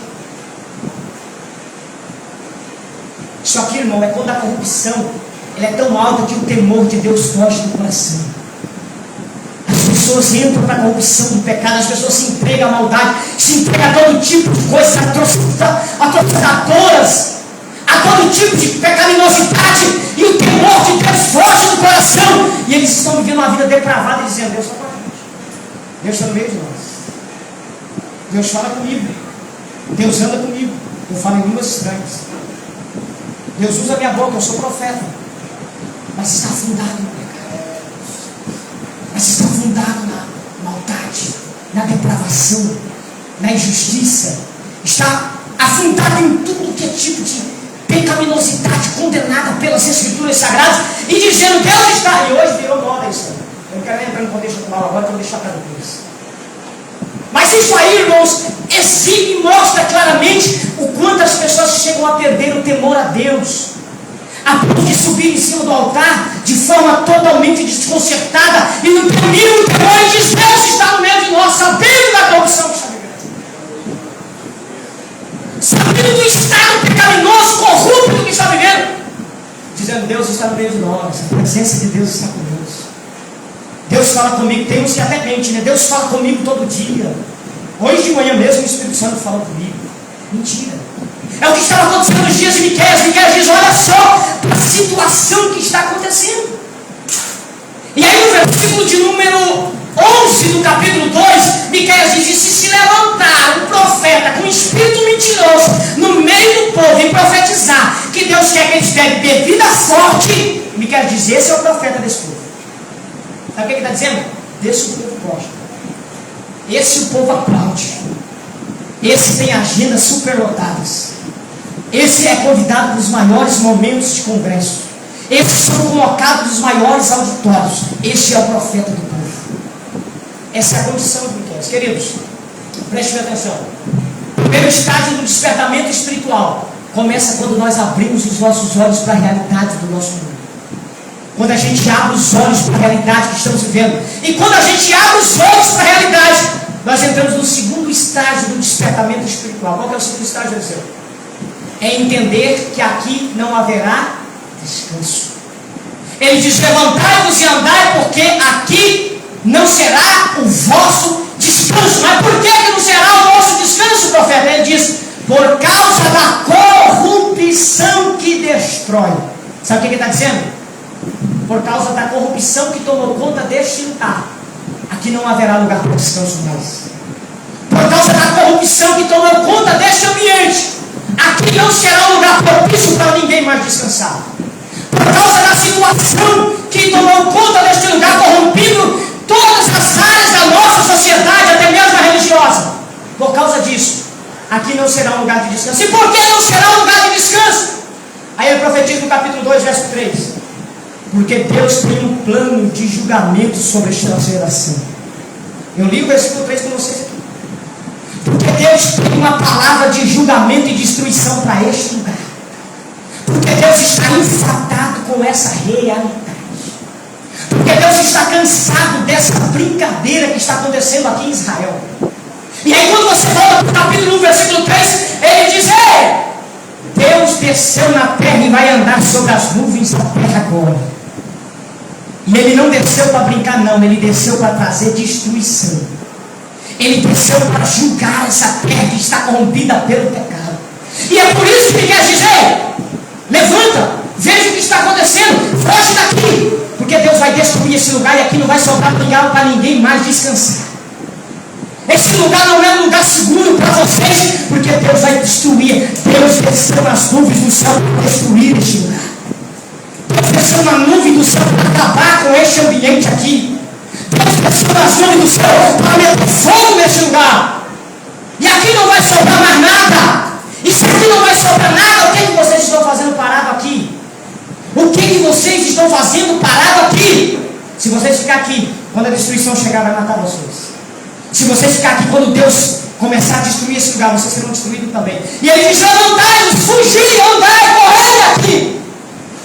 [SPEAKER 2] Isso aqui, irmão, é quando a corrupção ela é tão alta que o temor de Deus foge do coração. As pessoas entram para a corrupção do pecado, as pessoas se entregam à maldade, se entregam a todo tipo de coisas atrocidadoras, a todo tipo de pecaminosidade, e o temor de Deus foge do coração, e eles estão vivendo uma vida depravada, dizendo: Deus está com a gente, Deus está no meio de nós, Deus fala comigo, Deus anda comigo, eu falo em línguas estranhas, Deus usa a minha boca, eu sou profeta, mas está afundado no pecado, mas está afundado na maldade, na depravação, na injustiça, está afundado em tudo que é tipo de pecaminosidade condenada pelas Escrituras Sagradas, e dizendo: Deus está. E hoje virou moda isso. Eu não quero entrar no contexto atual agora, quero deixar para depois. Mas isso aí, irmãos, exibe e mostra claramente o quanto as pessoas chegam a perder o temor a Deus, a ponto de subir em cima do altar de forma totalmente desconcertada e no mínimo temor e diz: Deus está no meio de nós, sabendo da corrupção que está vivendo, sabendo do estado pecaminoso, corrupto que está vivendo, dizendo: Deus está no meio de nós, a presença de Deus está conosco. Deus fala comigo. Tem uns que até mente, né? Deus fala comigo todo dia. Hoje de manhã mesmo o Espírito Santo fala comigo. Mentira. É o que estava acontecendo nos dias de Miqueias. Miqueias diz: olha só a situação que está acontecendo. E aí no versículo de número 11 do capítulo 2, Miqueias diz: e se levantar um profeta com espírito mentiroso no meio do povo e profetizar que Deus quer que eles bebam bebida forte, Miqueias diz: esse é o profeta desse povo. Sabe o que ele está dizendo? Desse o povo gosta, esse o povo aplaude, esse tem agendas superlotadas, esse é convidado para os maiores momentos de congresso, esses são colocados nos maiores auditórios. Este é o profeta do povo. Essa é a condição de Miqueias. Queridos, prestem atenção. O primeiro estágio do despertamento espiritual começa quando nós abrimos os nossos olhos para a realidade do nosso mundo. Quando a gente abre os olhos para a realidade que estamos vivendo. E quando a gente abre os olhos para a realidade, nós entramos no segundo estágio do despertamento espiritual. Qual que é o segundo estágio, Eliseu? É entender que aqui não haverá descanso. Ele diz: levantai-vos e andai, porque aqui não será o vosso descanso. Mas por que não será o nosso descanso, profeta? Ele diz: por causa da corrupção que destrói. Sabe o que ele está dizendo? Por causa da corrupção que tomou conta deste lugar, aqui não haverá lugar para descanso mais. Por causa da corrupção que tomou conta deste ambiente, aqui não será um lugar propício para ninguém mais descansar. Por causa da situação que tomou conta deste lugar, corrompindo todas as áreas da nossa sociedade, até mesmo a religiosa. Por causa disso, aqui não será um lugar de descanso. E por que não será um lugar de descanso? Aí ele profetiza no capítulo 2, verso 3. Porque Deus tem um plano de julgamento sobre esta geração. Eu li o versículo 3 com vocês aqui. Porque Deus tem uma palavra de julgamento e destruição para este lugar. Porque Deus está enfadado com essa realidade. Porque Deus está cansado dessa brincadeira que está acontecendo aqui em Israel. E aí quando você volta para o capítulo 1, versículo 3, ele diz: ei, Deus desceu na terra e vai andar sobre as nuvens da terra agora. E ele não desceu para brincar, não. Ele desceu para trazer destruição. Ele desceu para julgar essa terra que está corrompida pelo pecado. E é por isso que ele quer dizer: levanta, veja o que está acontecendo, foge daqui, porque Deus vai destruir esse lugar e aqui não vai sobrar lugar para ninguém mais descansar. Esse lugar não é um lugar seguro para vocês, porque Deus vai destruir. Deus desceu nas nuvens do céu para destruir este lugar. Deus desceu uma nuvem do céu para acabar com este ambiente aqui. Deus desceu nas nuvens do céu para meter fogo neste lugar. E aqui não vai sobrar mais nada. E se aqui não vai sobrar nada, o que vocês estão fazendo parado aqui? O que vocês estão fazendo parado aqui? Se vocês ficarem aqui, quando a destruição chegar, vai matar vocês. Se vocês ficarem aqui, quando Deus começar a destruir esse lugar, vocês serão destruídos também. E ele diz: levantai-vos, fugir, andai, correr daqui.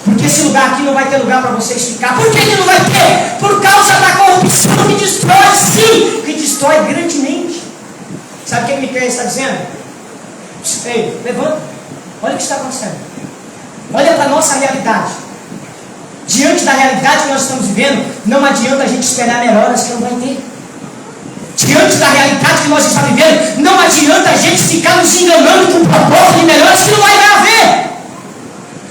[SPEAKER 2] Porque esse lugar aqui não vai ter lugar para vocês ficar. Por que não vai ter? Por causa da corrupção que destrói, sim, que destrói grandemente. Sabe o que Miqueias está dizendo? Ei, levanta, olha o que está acontecendo. Olha para a nossa realidade. Diante da realidade que nós estamos vivendo, não adianta a gente esperar melhoras que não vai ter. Diante da realidade que nós estamos vivendo, não adianta a gente ficar nos enganando com propósito de melhoras que não vai haver.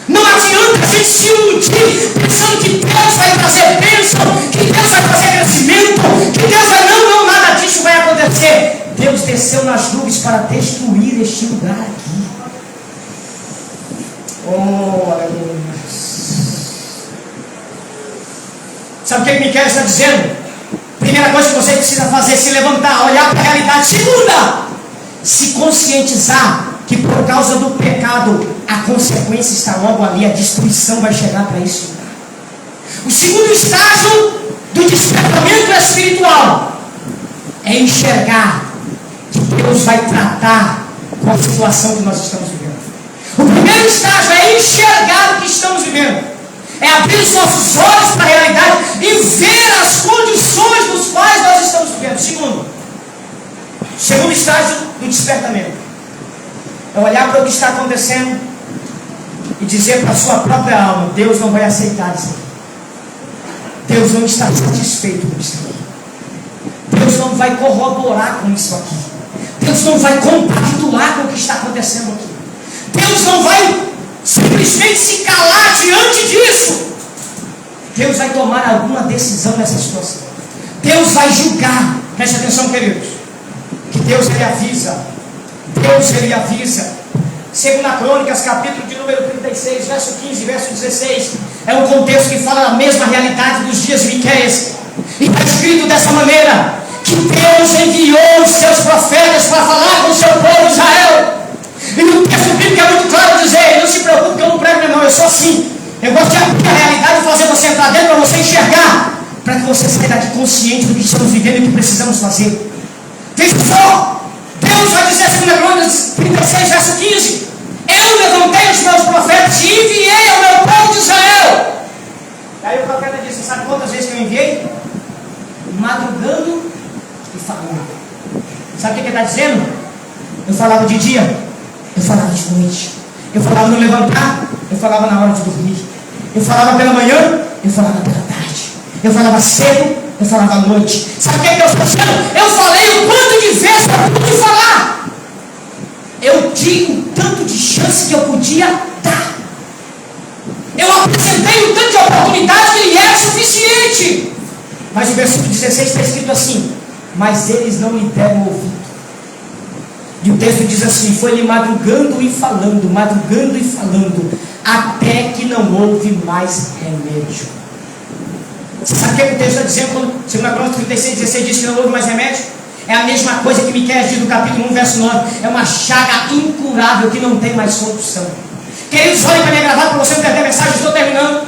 [SPEAKER 2] Não adianta a gente se iludir pensando que Deus vai trazer bênção, que Deus vai trazer crescimento, que Deus vai... Não, nada disso vai acontecer. Deus desceu nas nuvens para destruir este lugar aqui. Oh, aleluia. Sabe o que Miqueias está dizendo? Primeira coisa que você precisa fazer é se levantar, olhar para a realidade. Segunda, se conscientizar que por causa do pecado a consequência está logo ali, a destruição vai chegar para esse lugar. O segundo estágio do despertamento espiritual é enxergar que Deus vai tratar com a situação que nós estamos vivendo. O primeiro primeiro estágio é enxergar o que estamos vivendo. É abrir os nossos olhos para a realidade e ver as condições nos quais nós estamos vivendo. Segundo estágio do despertamento é olhar para o que está acontecendo e dizer para a sua própria alma: Deus não vai aceitar isso aqui. Deus não está satisfeito com isso aqui. Deus não vai corroborar com isso aqui. Deus não vai compactuar com o que está acontecendo aqui. Deus não vai simplesmente se calar diante disso. Deus vai tomar alguma decisão nessa situação. Deus vai julgar. Preste atenção, queridos, que Deus ele avisa. Deus ele avisa. Segunda Crônicas, capítulo de número 36, verso 15, verso 16, é um contexto que fala da mesma realidade dos dias de Miqueias. E está escrito dessa maneira: que Deus enviou os seus profetas para falar com o seu povo Israel. E no texto bíblico é muito claro dizer: não se preocupe que eu não prego, não, eu sou assim. Eu gosto de abrir a realidade e fazer você entrar dentro para você enxergar, para que você saia daqui consciente do que estamos vivendo e do que precisamos fazer. Veja só, Deus vai dizer, 2 Crônicas 36, verso 15: eu levantei os meus profetas e enviei ao meu povo de Israel. E aí o profeta disse: sabe quantas vezes que eu enviei? Madrugando e falando. Sabe o que ele está dizendo? Eu falava de dia, eu falava de noite, eu falava no levantar, eu falava na hora de dormir, eu falava pela manhã, eu falava pela tarde, eu falava cedo, eu falava à noite. Sabe o que Deus está dizendo? Eu falei o quanto de vezes eu pude falar. Eu dei o tanto de chance que eu podia dar. Eu apresentei o tanto de oportunidade que lhe era suficiente. Mas o versículo 16 está escrito assim: mas eles não me deram ouvido. E o texto diz assim: foi-lhe madrugando e falando, até que não houve mais remédio. Você sabe o que o texto está dizendo quando 2 Crônicas 36, 16 diz que não houve mais remédio? É a mesma coisa que Miqueias diz no capítulo 1, verso 9. É uma chaga incurável que não tem mais solução. Queridos, olhem para minha gravata para você não perder a mensagem, estou terminando.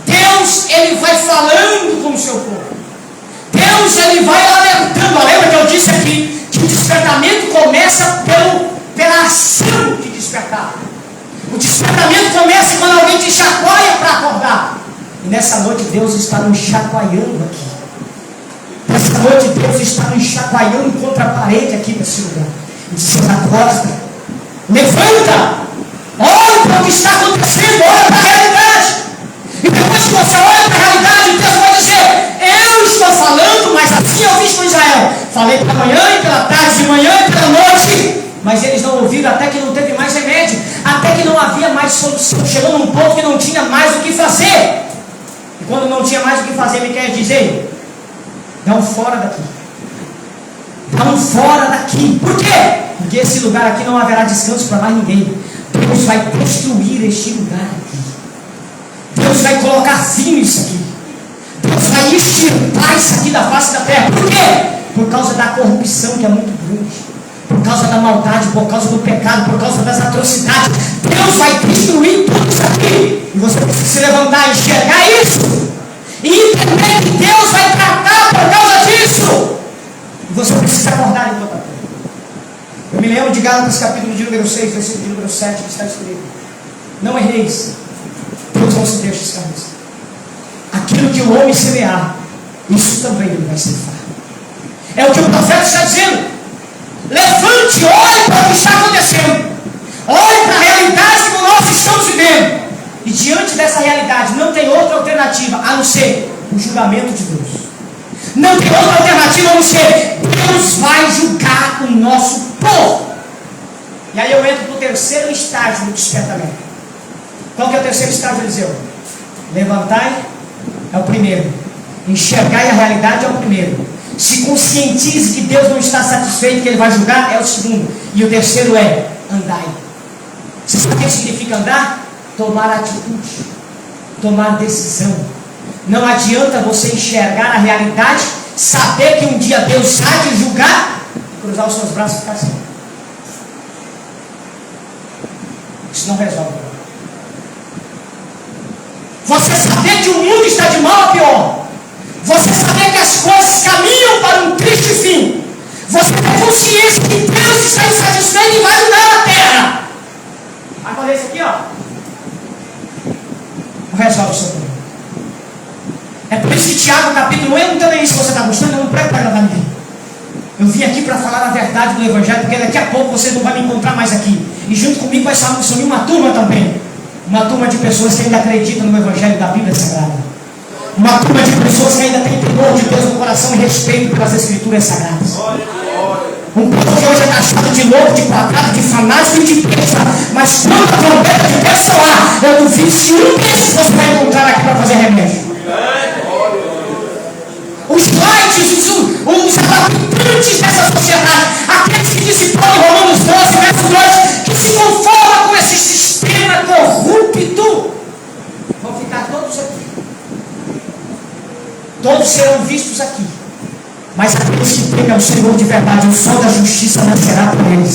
[SPEAKER 2] Deus, ele vai falando com o seu povo. Deus, ele vai alertando. Lembra que eu disse aqui que o despertamento começa pela ação de despertar. O despertamento começa quando alguém te chacoalha para acordar. E nessa noite Deus está nos chacoalhando aqui. Nessa noite Deus está nos chacoalhando contra a parede aqui nesse lugar. E dizendo: acorda, levanta, olha para o que está acontecendo, olha para a realidade. E depois que você olha para a realidade, Deus vai dizer: eu estou falando, mas assim eu fiz com Israel. Falei pela manhã e pela tarde, de manhã e pela noite. Mas eles não ouviram, até que não teve mais remédio, até que não havia mais solução. Chegou num ponto que não tinha mais o que fazer. E quando não tinha mais o que fazer, Miqueias diz: ei, dá um fora daqui. Dá um fora daqui. Por quê? Porque esse lugar aqui não haverá descanso para mais ninguém. Deus vai destruir este lugar aqui. Deus vai colocar fim nisso aqui. Deus vai extirpar isso aqui da face da terra. Por quê? Por causa da corrupção que é muito grande, por causa da maldade, por causa do pecado, por causa das atrocidades. Deus vai destruir tudo isso aqui. E você precisa se levantar e enxergar isso e entender que Deus vai tratar por causa disso. E você precisa acordar enquanto tempo. Eu me lembro de Gálatas capítulo de número 6, versículo de número 7, que está escrito: não erreis, Deus não se deixa escarnecer. Aquilo que o homem semear, isso também ele vai ceifar. É o que o profeta está dizendo. Levante, olhe para o que está acontecendo, olhe para a realidade que nós estamos vivendo. E diante dessa realidade não tem outra alternativa a não ser o julgamento de Deus. Não tem outra alternativa a não ser Deus vai julgar o nosso povo. E aí eu entro para o terceiro estágio do despertamento. Qual que é o terceiro estágio, Eliseu? Levantai é o primeiro, enxergai a realidade é o primeiro, se conscientize que Deus não está satisfeito, que Ele vai julgar, é o segundo. E o terceiro é andai. Você sabe o que significa andar? Tomar atitude, tomar decisão. Não adianta você enxergar a realidade, saber que um dia Deus há de julgar, cruzar os seus braços e ficar assim. Isso não resolve. Você saber que o mundo está de mal a pior, você saber que as coisas caminham para um triste fim, você ter consciência que Deus está insatisfeito e vai julgar a terra. Agora está gostando, eu não prego para agradar ninguém. Eu vim aqui para falar a verdade do Evangelho, porque daqui a pouco vocês não vão me encontrar mais aqui. E junto comigo vai sumir uma turma também. Uma turma de pessoas que ainda acreditam no Evangelho da Bíblia Sagrada. Uma turma de pessoas que ainda tem temor de Deus no coração e respeito pelas Escrituras Sagradas. Um povo que hoje é taxado de louco, de quadrado, de fanático e de besta. Mas quando a trombeta de Deus soar, eu duvido se um desses você vai encontrar aqui para fazer remédio. Os lights, os habitantes dessa sociedade, aqueles que disciplam em Romanos 12, verso 2, que se conformam com esse sistema corrupto, vão ficar todos aqui. Todos serão vistos aqui. Mas aqueles que temem ao Senhor de verdade, o sol da justiça nascerá por eles.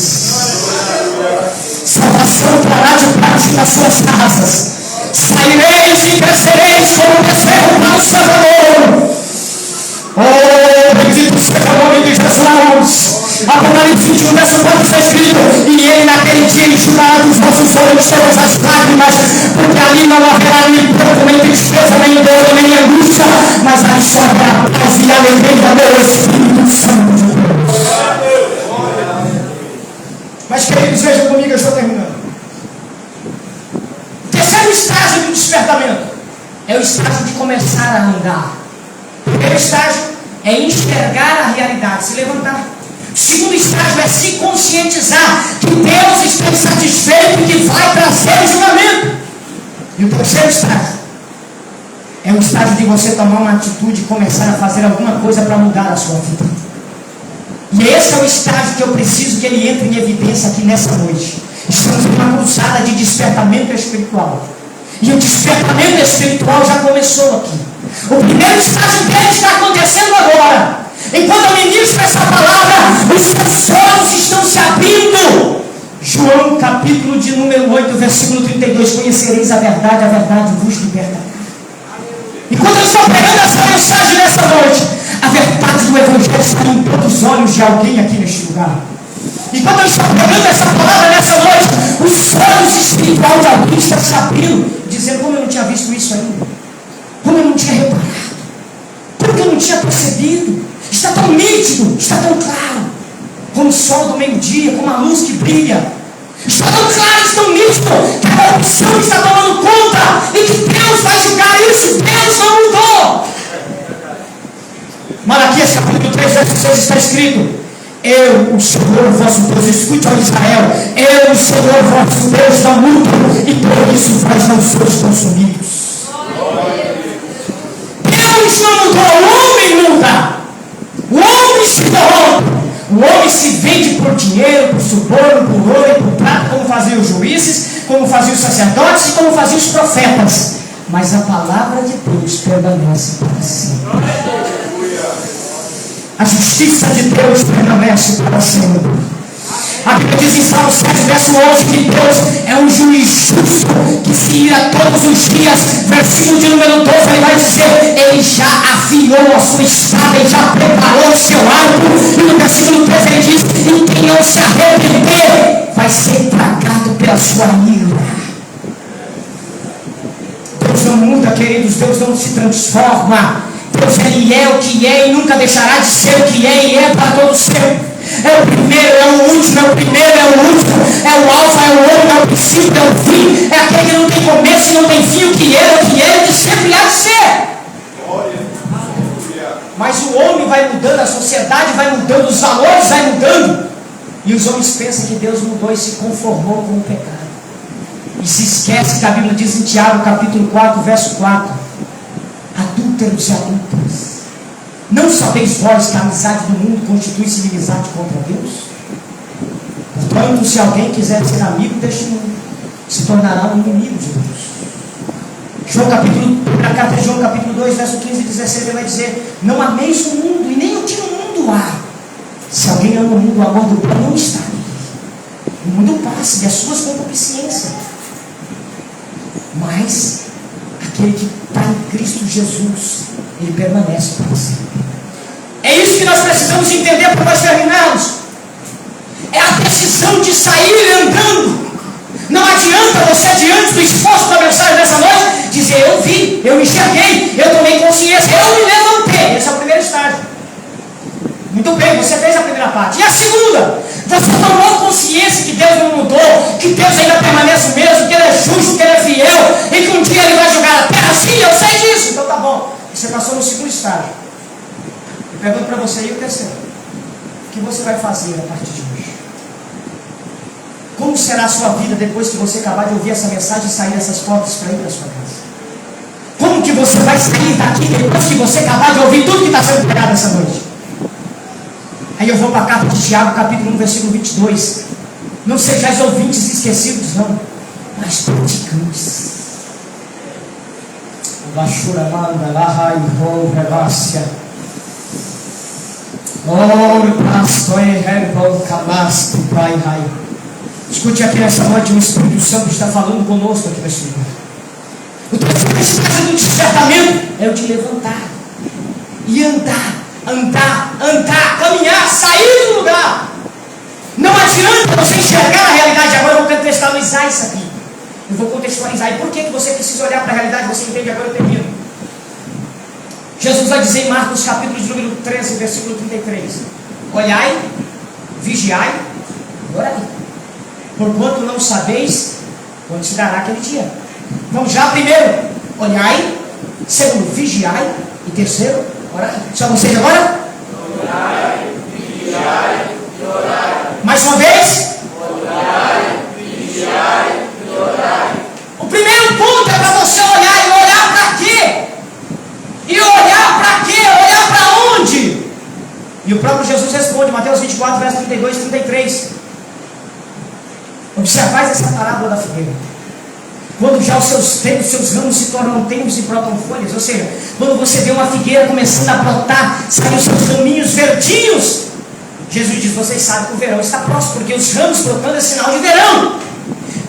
[SPEAKER 2] Salvação trará de parte nas suas casas. Saireis e crescereis como bezerro para o Salvador. Oh, bendito seja o nome de Jesus. Apocalipse 21, verso 4 está escrito: e ele naquele dia enxugará dos vossos olhos todas as lágrimas, porque ali não haverá nem pranto, nem tristeza, nem dor, nem angústia, mas ali só haverá paz e alegria do Espírito Santo de Deus. Mas queridos, vejam comigo, eu estou terminando. O terceiro estágio do despertamento é o estágio de começar a andar. O primeiro estágio é enxergar a realidade, se levantar. O segundo estágio é se conscientizar que Deus está insatisfeito e que vai trazer o julgamento. E o terceiro estágio é o estágio de você tomar uma atitude e começar a fazer alguma coisa para mudar a sua vida. E esse é o estágio que eu preciso que ele entre em evidência aqui nessa noite. Estamos numa cruzada de despertamento espiritual. E o despertamento espiritual já começou aqui. O primeiro estágio dele está acontecendo agora. Enquanto eu ministro essa palavra, os seus olhos estão se abrindo. João capítulo de número 8, versículo 32. Conhecereis a verdade vos libertará. Enquanto eu estou pregando essa mensagem nessa noite, a verdade do Evangelho está em todos os olhos de alguém aqui neste lugar. Enquanto eu estou pregando essa palavra nessa noite, os olhos espirituais de alguém estão se abrindo, dizendo: como eu não tinha visto isso ainda, como eu não tinha reparado, como eu não tinha percebido. Está tão nítido, está tão claro, como o sol do meio-dia, como a luz que brilha. Está tão claro, está tão nítido, que a corrupção está tomando conta e que Deus vai julgar isso. Deus não mudou. Malaquias capítulo 3, verso 6 está escrito: eu, o Senhor vosso Deus, escute, ó Israel, eu, o Senhor vosso Deus, não mudo, e por isso vós não sois consumidos. Deus não mudou, o homem muda. O homem se corrompe. O homem se vende por dinheiro, por suborno, por ouro e por prata, como faziam os juízes, como faziam os sacerdotes e como faziam os profetas. Mas a palavra de Deus permanece para sempre. A justiça de Deus permanece para sempre. A Bíblia diz em Salmo 7, verso 11, que Deus é um juiz justo, que se ira todos os dias. Versículo de número 12, ele vai dizer: ele já afiou a sua espada e já preparou o seu arco. E no versículo 13 ele diz: e quem não se arrepender vai ser tragado pela sua ira. Deus não muda, queridos, Deus não se transforma. Deus, ele é o que é e nunca deixará de ser o que é, e é para todo sempre. É o primeiro, é o último, é o primeiro, é o último, é o alfa, é o ômega, é o princípio, é o fim, é aquele que não tem começo e não tem fim, o que é, o que sempre há de ser. Mas o homem vai mudando, a sociedade vai mudando, os valores vai mudando, e os homens pensam que Deus mudou e se conformou com o pecado, e se esquece que a Bíblia diz em Tiago capítulo 4, verso 4: adúlteros e adúlteras, não sabeis vós que a amizade do mundo constitui-se inimizade contra Deus? Portanto, se alguém quiser ser amigo deste mundo, se tornará um inimigo de Deus. Na carta de João capítulo 2, verso 15 e 16, ele vai dizer: não ameis o mundo e nem o que no mundo há. Se alguém ama o mundo, o amor do Pai não está nele. O mundo passa e as suas concupiscências, mas aquele que está em Cristo Jesus, ele permanece para sempre. É isso que nós precisamos entender para nós terminarmos. É a decisão de sair andando. Não adianta você, diante do esforço da mensagem dessa noite, dizer: eu vi, eu enxerguei, eu tomei consciência, eu me levantei. Esse é o primeiro estágio. Muito bem, você fez a primeira parte. E a segunda? Você tomou consciência que Deus não mudou, que Deus ainda permanece o mesmo, que Ele é justo, que Ele é fiel, e que um dia Ele vai jogar a terra? Sim, eu sei disso. Então tá bom. Você passou no segundo estágio. Eu pergunto para você, e o terceiro? O que você vai fazer a partir de hoje? Como será a sua vida depois que você acabar de ouvir essa mensagem e sair dessas portas para ir para a sua casa? Como que você vai sair daqui depois que você acabar de ouvir tudo que está sendo pregado essa noite? Aí eu vou para a carta de Tiago, capítulo 1, versículo 22. Não sejais ouvintes esquecidos, não, mas praticantes. Bashuramanda, Lahai, Ho, Revácia. Escute aqui nessa noite, o Espírito Santo está falando conosco aqui nesse lugar. O terceiro estágio do despertamento é o de levantar e andar, caminhar, sair do lugar. Não adianta você enxergar a realidade. Agora eu vou contextualizar isso aqui. Eu vou contextualizar. E por que você precisa olhar para a realidade? Você entende? Agora eu termino. Jesus vai dizer em Marcos capítulo de número 13, versículo 33. Olhai, vigiai e orai, porquanto não sabeis quando se dará aquele dia. Vamos já, primeiro, olhai. Segundo, vigiai. E terceiro, orai. Só vocês agora? Olhai, vigiai e orai. Mais uma vez? Olhai, vigiai e orai. O primeiro ponto é para você olhar. E olhar para quê? E olhar para quê? Olhar para onde? E o próprio Jesus responde, Mateus 24, verso 32 e 33. Observais essa parábola da figueira. Quando já os seus ramos se tornam tempos e brotam folhas, ou seja, quando você vê uma figueira começando a brotar, saem os seus raminhos verdinhos, Jesus diz, vocês sabem que o verão está próximo, porque os ramos brotando é sinal de verão.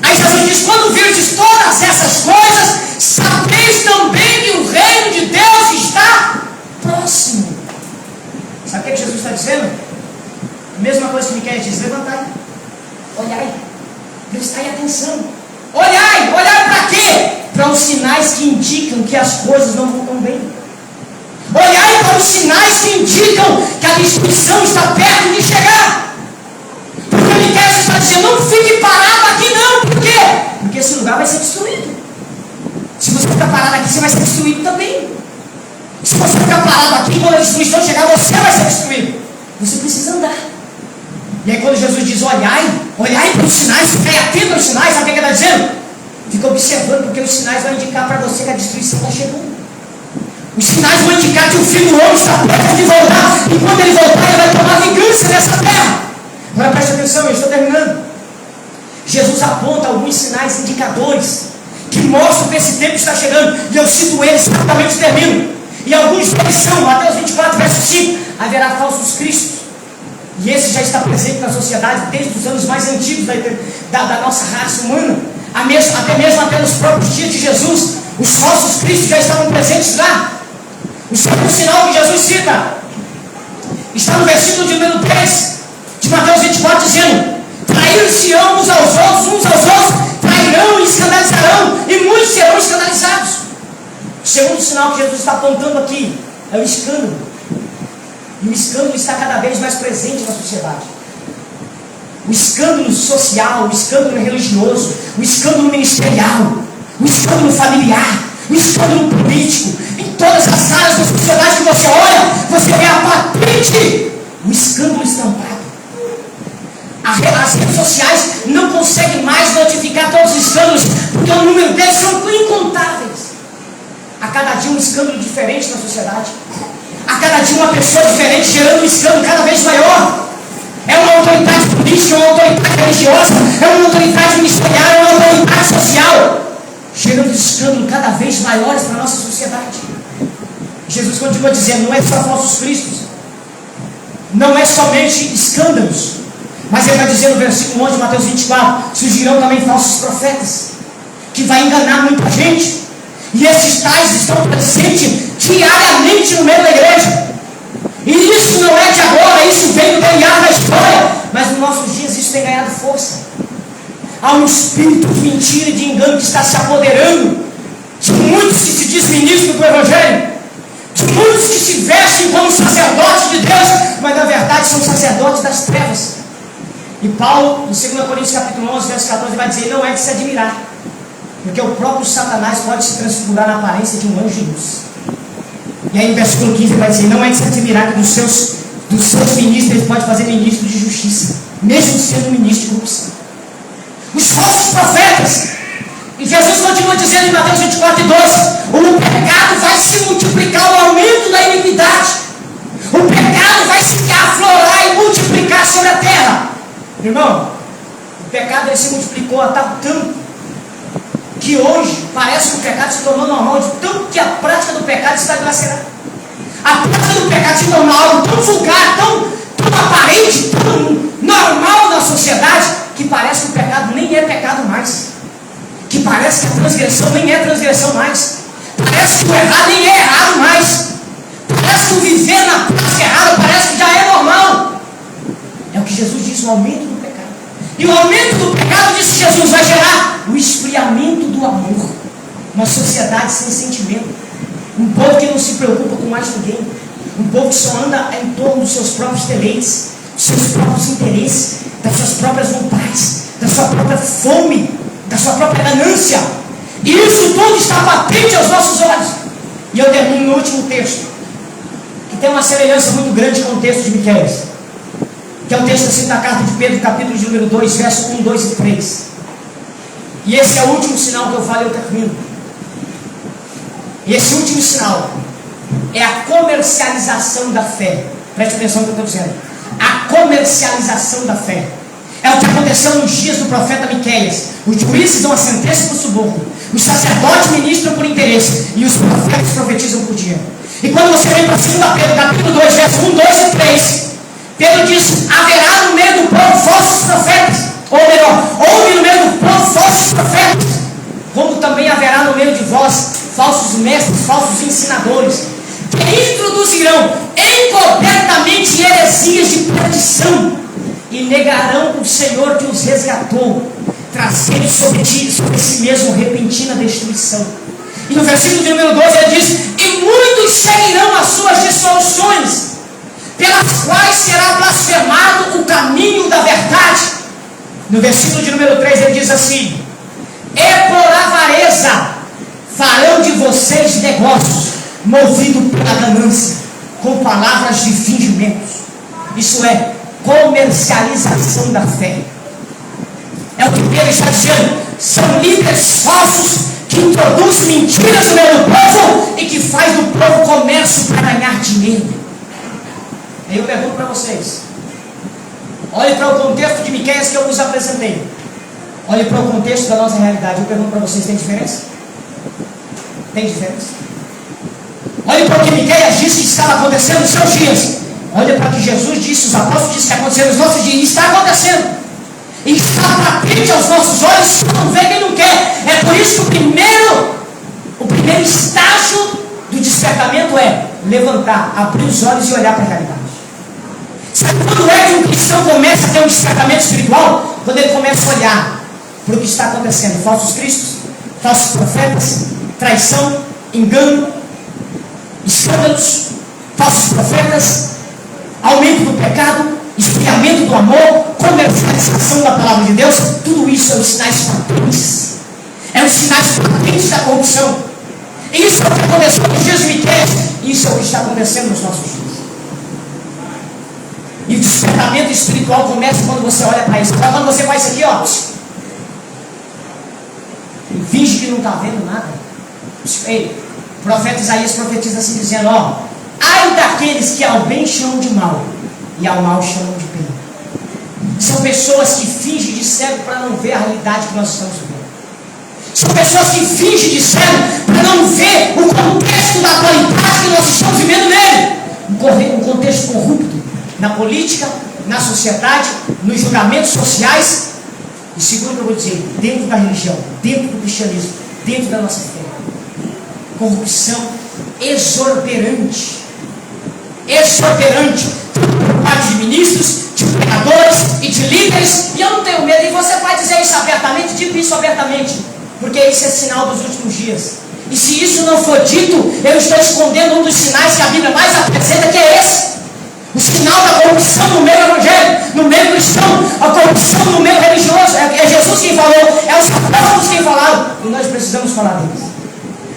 [SPEAKER 2] Aí Jesus diz, quando virdes todas essas coisas, sabeis também que o reino de Deus está próximo. Sabe o que Jesus está dizendo? A mesma coisa que Miqueias diz, levantai, olhai, prestai atenção. Olhai para quê? Para os sinais que indicam que as coisas não vão tão bem. Olhai para os sinais que indicam que a destruição está perto de chegar. Porque Miqueias está dizendo, não fique parado aqui não. Por quê? Porque esse lugar vai ser destruído. Se você ficar parado aqui, você vai ser destruído também. Se você ficar parado aqui, quando a destruição chegar, você vai ser destruído. Você precisa andar. E aí quando Jesus diz, olhai para os sinais, fiquem atento aos sinais, sabe o que ele está dizendo? Fica observando, porque os sinais vão indicar para você que a destruição está chegando. Os sinais vão indicar que o Filho do Homem está perto de voltar, e quando ele voltar, ele vai tomar vingança dessa terra. Agora preste atenção, eu estou terminando. Jesus aponta alguns sinais indicadores que mostram que esse tempo está chegando, e eu cito eles, rapidamente termino. E alguns deles são, Mateus 24, verso 5, haverá falsos cristos. E esse já está presente na sociedade desde os anos mais antigos da nossa raça humana. Até nos próprios dias de Jesus, os falsos cristos já estavam presentes lá. O segundo sinal que Jesus cita está no versículo de número 10 de Mateus 24, dizendo, trair-se-ão uns aos outros, trairão e escandalizarão, e muitos serão escandalizados. O segundo sinal que Jesus está apontando aqui é o escândalo. E o escândalo está cada vez mais presente na sociedade. O escândalo social, o escândalo religioso, o escândalo ministerial, o escândalo familiar, o escândalo político. Em todas as áreas da sociedade que você olha, você vê a patente, o escândalo estampado. As redes sociais não conseguem mais notificar todos os escândalos, porque o número deles são incontáveis. A cada dia um escândalo diferente na sociedade. A cada dia uma pessoa diferente gerando um escândalo cada vez maior. É uma autoridade política, é uma autoridade religiosa, é uma autoridade ministerial, é uma autoridade social, gerando escândalos cada vez maiores para a nossa sociedade. Jesus continua dizendo, não é só falsos cristos, não é somente escândalos, mas ele vai dizer no versículo 11 de Mateus 24, surgirão também falsos profetas, que vai enganar muita gente, e esses tais estão presentes diariamente no meio da igreja. E isso não é de agora, isso veio do DNA da história, mas nos nossos dias isso tem ganhado força. Há um espírito de mentira e de engano que está se apoderando de muitos que se diz ministros do Evangelho, de muitos que se vestem como sacerdotes de Deus, mas na verdade são sacerdotes das trevas. E Paulo, em 2 Coríntios capítulo 11, verso 14, vai dizer: não é de se admirar, porque o próprio Satanás pode se transfigurar na aparência de um anjo de luz. E aí no versículo 15 vai dizer: não é de se admirar que dos seus ministros ele pode fazer ministro de justiça, mesmo sendo ministro de corrupção. Os falsos profetas. E Jesus continua dizendo em Mateus 24, 2: o pecado vai se multiplicar, o aumento da iniquidade. O pecado vai se aflorar e multiplicar sobre a terra. Irmão, o pecado ele se multiplicou a tal tanto que hoje parece que o pecado se tornou normal, de tanto que a prática do pecado está dilacerada. A prática do pecado se tornou algo tão vulgar, tão aparente, tão normal na sociedade, que parece que o pecado nem é pecado mais. Que parece que a transgressão nem é transgressão mais. Parece que o errado nem é errado mais. Parece que o viver na prática errada parece que já é normal. É o que Jesus diz, o aumento do pecado. E o aumento do pecado, disse Jesus, vai gerar o esfriamento do amor. Uma sociedade sem sentimento. Um povo que não se preocupa com mais ninguém. Um povo que só anda em torno dos seus próprios deleites, dos seus próprios interesses, das suas próprias vontades, da sua própria fome, da sua própria ganância. E isso tudo está patente aos nossos olhos. E eu termino no último texto, que tem uma semelhança muito grande com o texto de Miqueias, que é o texto assim da carta de Pedro, capítulo de número 2, verso 1, 2 e 3. E esse é o último sinal que eu falei, eu termino. E esse último sinal é a comercialização da fé. Preste atenção no que eu estou dizendo. A comercialização da fé. É o que aconteceu nos dias do profeta Miqueias. Os juízes dão a sentença por suborno, os sacerdotes ministram por interesse, e os profetas profetizam por dinheiro. E quando você vem para 2 Pedro, capítulo 2, verso 1, 2 e 3, Pedro diz: haverá no meio do povo falsos profetas. Ou melhor, houve no meio do povo falsos profetas, como também haverá no meio de vós falsos mestres, falsos ensinadores, que introduzirão encobertamente heresias de perdição, e negarão o Senhor que os resgatou, trazendo sobre si mesmo repentina destruição. E no versículo de número 12 ele diz: e muitos seguirão as suas dissoluções, pelas quais será blasfemado o caminho da verdade. No versículo de número 3 ele diz assim: e por avareza farão de vocês negócios, movido pela ganância, com palavras de fingimentos. Isso é comercialização da fé. É o que Pedro está dizendo. São líderes falsos que introduzem mentiras no meio do povo e que faz do povo comércio para ganhar dinheiro. Aí eu pergunto para vocês, olhe para o contexto de Miqueias que eu vos apresentei, olhe para o contexto da nossa realidade. Eu pergunto para vocês, tem diferença? Tem diferença? Olhe para o que Miqueias disse que estava acontecendo nos seus dias. Olha para o que Jesus disse, os apóstolos disseram que aconteceu nos nossos dias. E está acontecendo. E está patente aos nossos olhos. Quem não vê, quem não quer. É por isso que o primeiro estágio do despertamento é levantar, abrir os olhos e olhar para a realidade. Sabe quando é que um cristão começa a ter um despertamento espiritual? Quando ele começa a olhar para o que está acontecendo. Falsos cristos, falsos profetas, traição, engano, escândalos, falsos profetas, aumento do pecado, esfriamento do amor, comercialização da palavra de Deus. Tudo isso é os sinais patentes. É os sinais patentes da corrupção. Isso é o que aconteceu nos dias de Miqueias. Isso é o que está acontecendo nos nossos dias. E o despertamento espiritual começa quando você olha para isso. Quando você faz isso aqui, ó, e finge que não está vendo nada. Ei, o profeta Isaías profetiza assim, dizendo: ó, ai daqueles que ao bem chamam de mal e ao mal chamam de bem. São pessoas que fingem de cego para não ver a realidade que nós estamos vivendo. São pessoas que fingem de cego para não ver o contexto da atualidade que nós estamos vivendo nele. Um contexto corrupto na política, na sociedade, nos julgamentos sociais. E segundo que eu vou dizer, dentro da religião, dentro do cristianismo, dentro da nossa fé. Corrupção exorberante. Exorberante. Por parte de ministros, de pregadores e de líderes. E eu não tenho medo. E você vai dizer isso abertamente? Digo isso abertamente. Porque isso é sinal dos últimos dias. E se isso não for dito, eu estou escondendo um dos sinais que a Bíblia mais apresenta, que é esse. O sinal da corrupção no meio evangélico, no meio cristão, a corrupção no meio religioso. É Jesus quem falou, é os apóstolos quem falaram. E nós precisamos falar deles.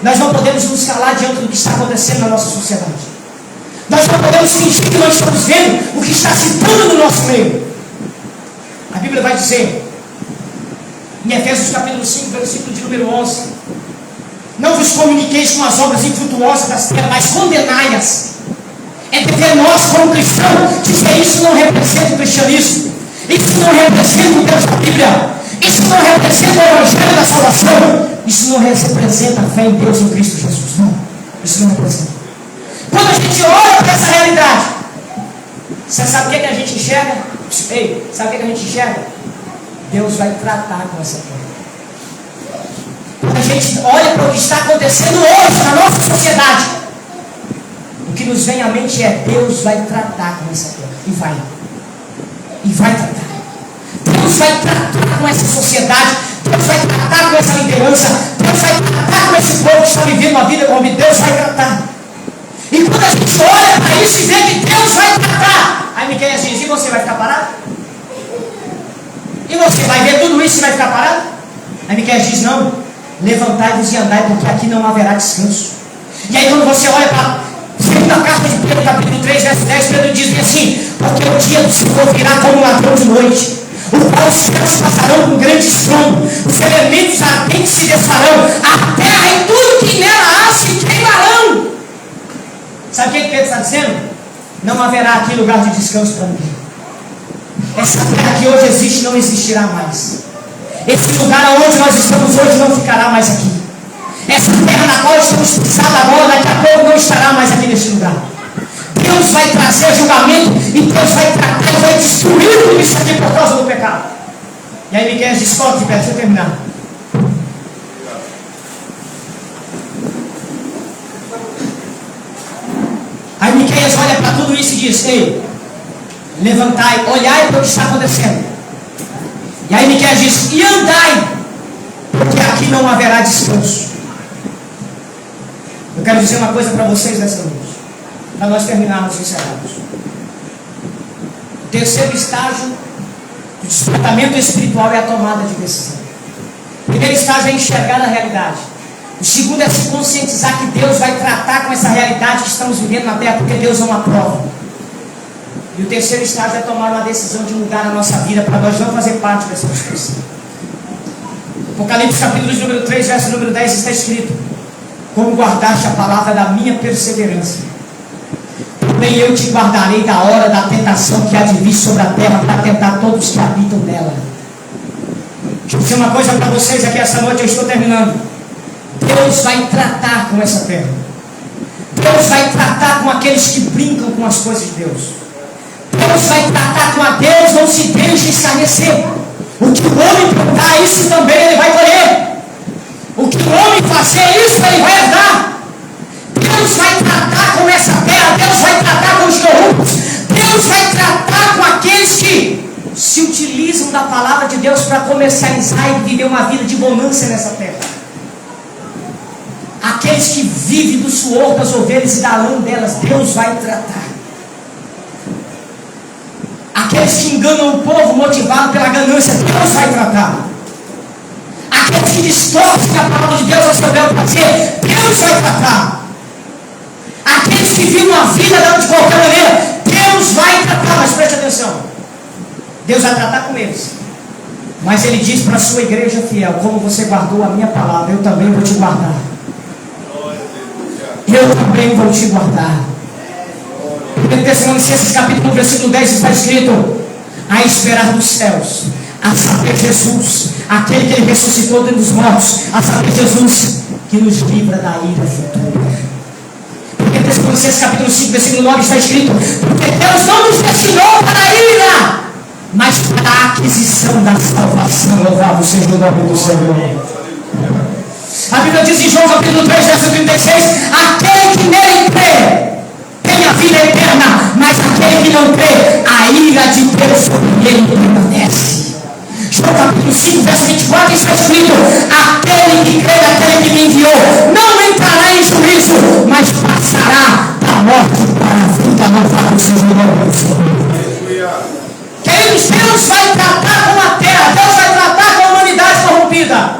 [SPEAKER 2] Nós não podemos nos calar diante do que está acontecendo na nossa sociedade. Nós não podemos fingir que não estamos vendo o que está se dando no nosso meio. A Bíblia vai dizer, em Efésios capítulo 5, versículo de número 11: não vos comuniqueis com as obras infrutuosas das terras, mas condenai-as. É dever nós, como cristãos, dizer: isso não representa o cristianismo, isso não representa o Deus da Bíblia, isso não representa o Evangelho da salvação, isso não representa a fé em Deus em Cristo Jesus. Não, isso não representa. Quando a gente olha para essa realidade, você sabe o que a gente enxerga? Ei, sabe o que a gente enxerga? Deus vai tratar com essa terra. Quando a gente olha para o que está acontecendo hoje na nossa sociedade, o que nos vem à mente é: Deus vai tratar com essa terra. E vai tratar. Deus vai tratar com essa sociedade. Deus vai tratar com essa liderança. Deus vai tratar com esse povo que está vivendo a vida como Deus vai tratar. E quando a gente olha para isso e vê que Deus vai tratar, aí Miqueias diz: e você vai ficar parado? E você vai ver tudo isso e vai ficar parado? Aí Miqueias diz: não, levantai-vos e andai, porque aqui não haverá descanso. E aí quando você olha para a segunda carta de Pedro, capítulo 3, verso 10, Pedro diz assim: porque o dia do Senhor virá como um ladrão de noite, o qual os céus passarão com grande estrondo, os elementos ardentes se desfarão, a terra e tudo que nela há se queimarão. Sabe o que Pedro está dizendo? Não haverá aqui lugar de descanso para ninguém. Essa terra que hoje existe não existirá mais. Esse lugar onde nós estamos hoje não ficará mais aqui. Essa terra na qual estamos pisados agora, daqui a pouco não estará mais aqui nesse lugar. Deus vai trazer julgamento e Deus vai tratar e vai destruir tudo isso aqui por causa do pecado. E aí Miqueias diz: coloque de pé, deixa eu terminar. Aí Miqueias olha para tudo isso e diz: ei, levantai, olhai para o que está acontecendo. E aí Miqueias diz: e andai, porque aqui não haverá descanso. Eu quero dizer uma coisa para vocês nessa noite, para nós terminarmos e encerrarmos. O terceiro estágio do despertamento espiritual é a tomada de decisão. O primeiro estágio é enxergar a realidade. O segundo é se conscientizar que Deus vai tratar com essa realidade que estamos vivendo na terra, porque Deus não aprova. E o terceiro estágio é tomar uma decisão de mudar a nossa vida para nós não fazer parte dessa discussão. Apocalipse capítulo número 3, verso número 10 está escrito: como guardaste a palavra da minha perseverança, também eu te guardarei da hora da tentação que há de vir sobre a terra para tentar todos que habitam nela. Deixa eu dizer uma coisa para vocês aqui essa noite, eu estou terminando. Deus vai tratar com essa terra. Deus vai tratar com aqueles que brincam com as coisas de Deus. Deus vai tratar com a Deus, não se deixe escarnecer. O que o homem plantar, isso também ele vai colher. O que o homem fazer, isso ele vai herdar. Deus vai tratar com essa terra. Deus vai tratar com os corruptos. Deus vai tratar com aqueles que se utilizam da palavra de Deus para comercializar e viver uma vida de bonança nessa terra. Aqueles que vivem do suor das ovelhas e da lã delas, Deus vai tratar. Aqueles que enganam o povo motivado pela ganância, Deus vai tratar. Aqueles que distorcem a palavra de Deus ao seu bel prazer, Deus vai tratar. Aqueles que vivem uma vida de qualquer maneira, Deus vai tratar. Mas preste atenção, Deus vai tratar com eles. Mas Ele diz para a sua igreja fiel: como você guardou a minha palavra, eu também vou te guardar. Eu também vou te guardar. Em Tessalonicenses capítulo 1, versículo 10 está escrito: a esperar dos céus, a saber Jesus, aquele que Ele ressuscitou dentre os mortos, a saber Jesus, que nos livra da ira futura. Em Tessalonicenses capítulo 5, versículo 9 está escrito: porque Deus não nos destinou para a ira, mas para a aquisição da salvação. Louvado seja o nome do Senhor. A Bíblia diz em João capítulo 3, verso 36: aquele que nele crê tem a vida eterna, mas aquele que não crê, a ira de Deus sobre ele permanece. João capítulo 5, verso 24 está escrito: aquele que crê naquele que me enviou, não me Deus vai tratar com a terra, Deus vai tratar com a humanidade corrompida.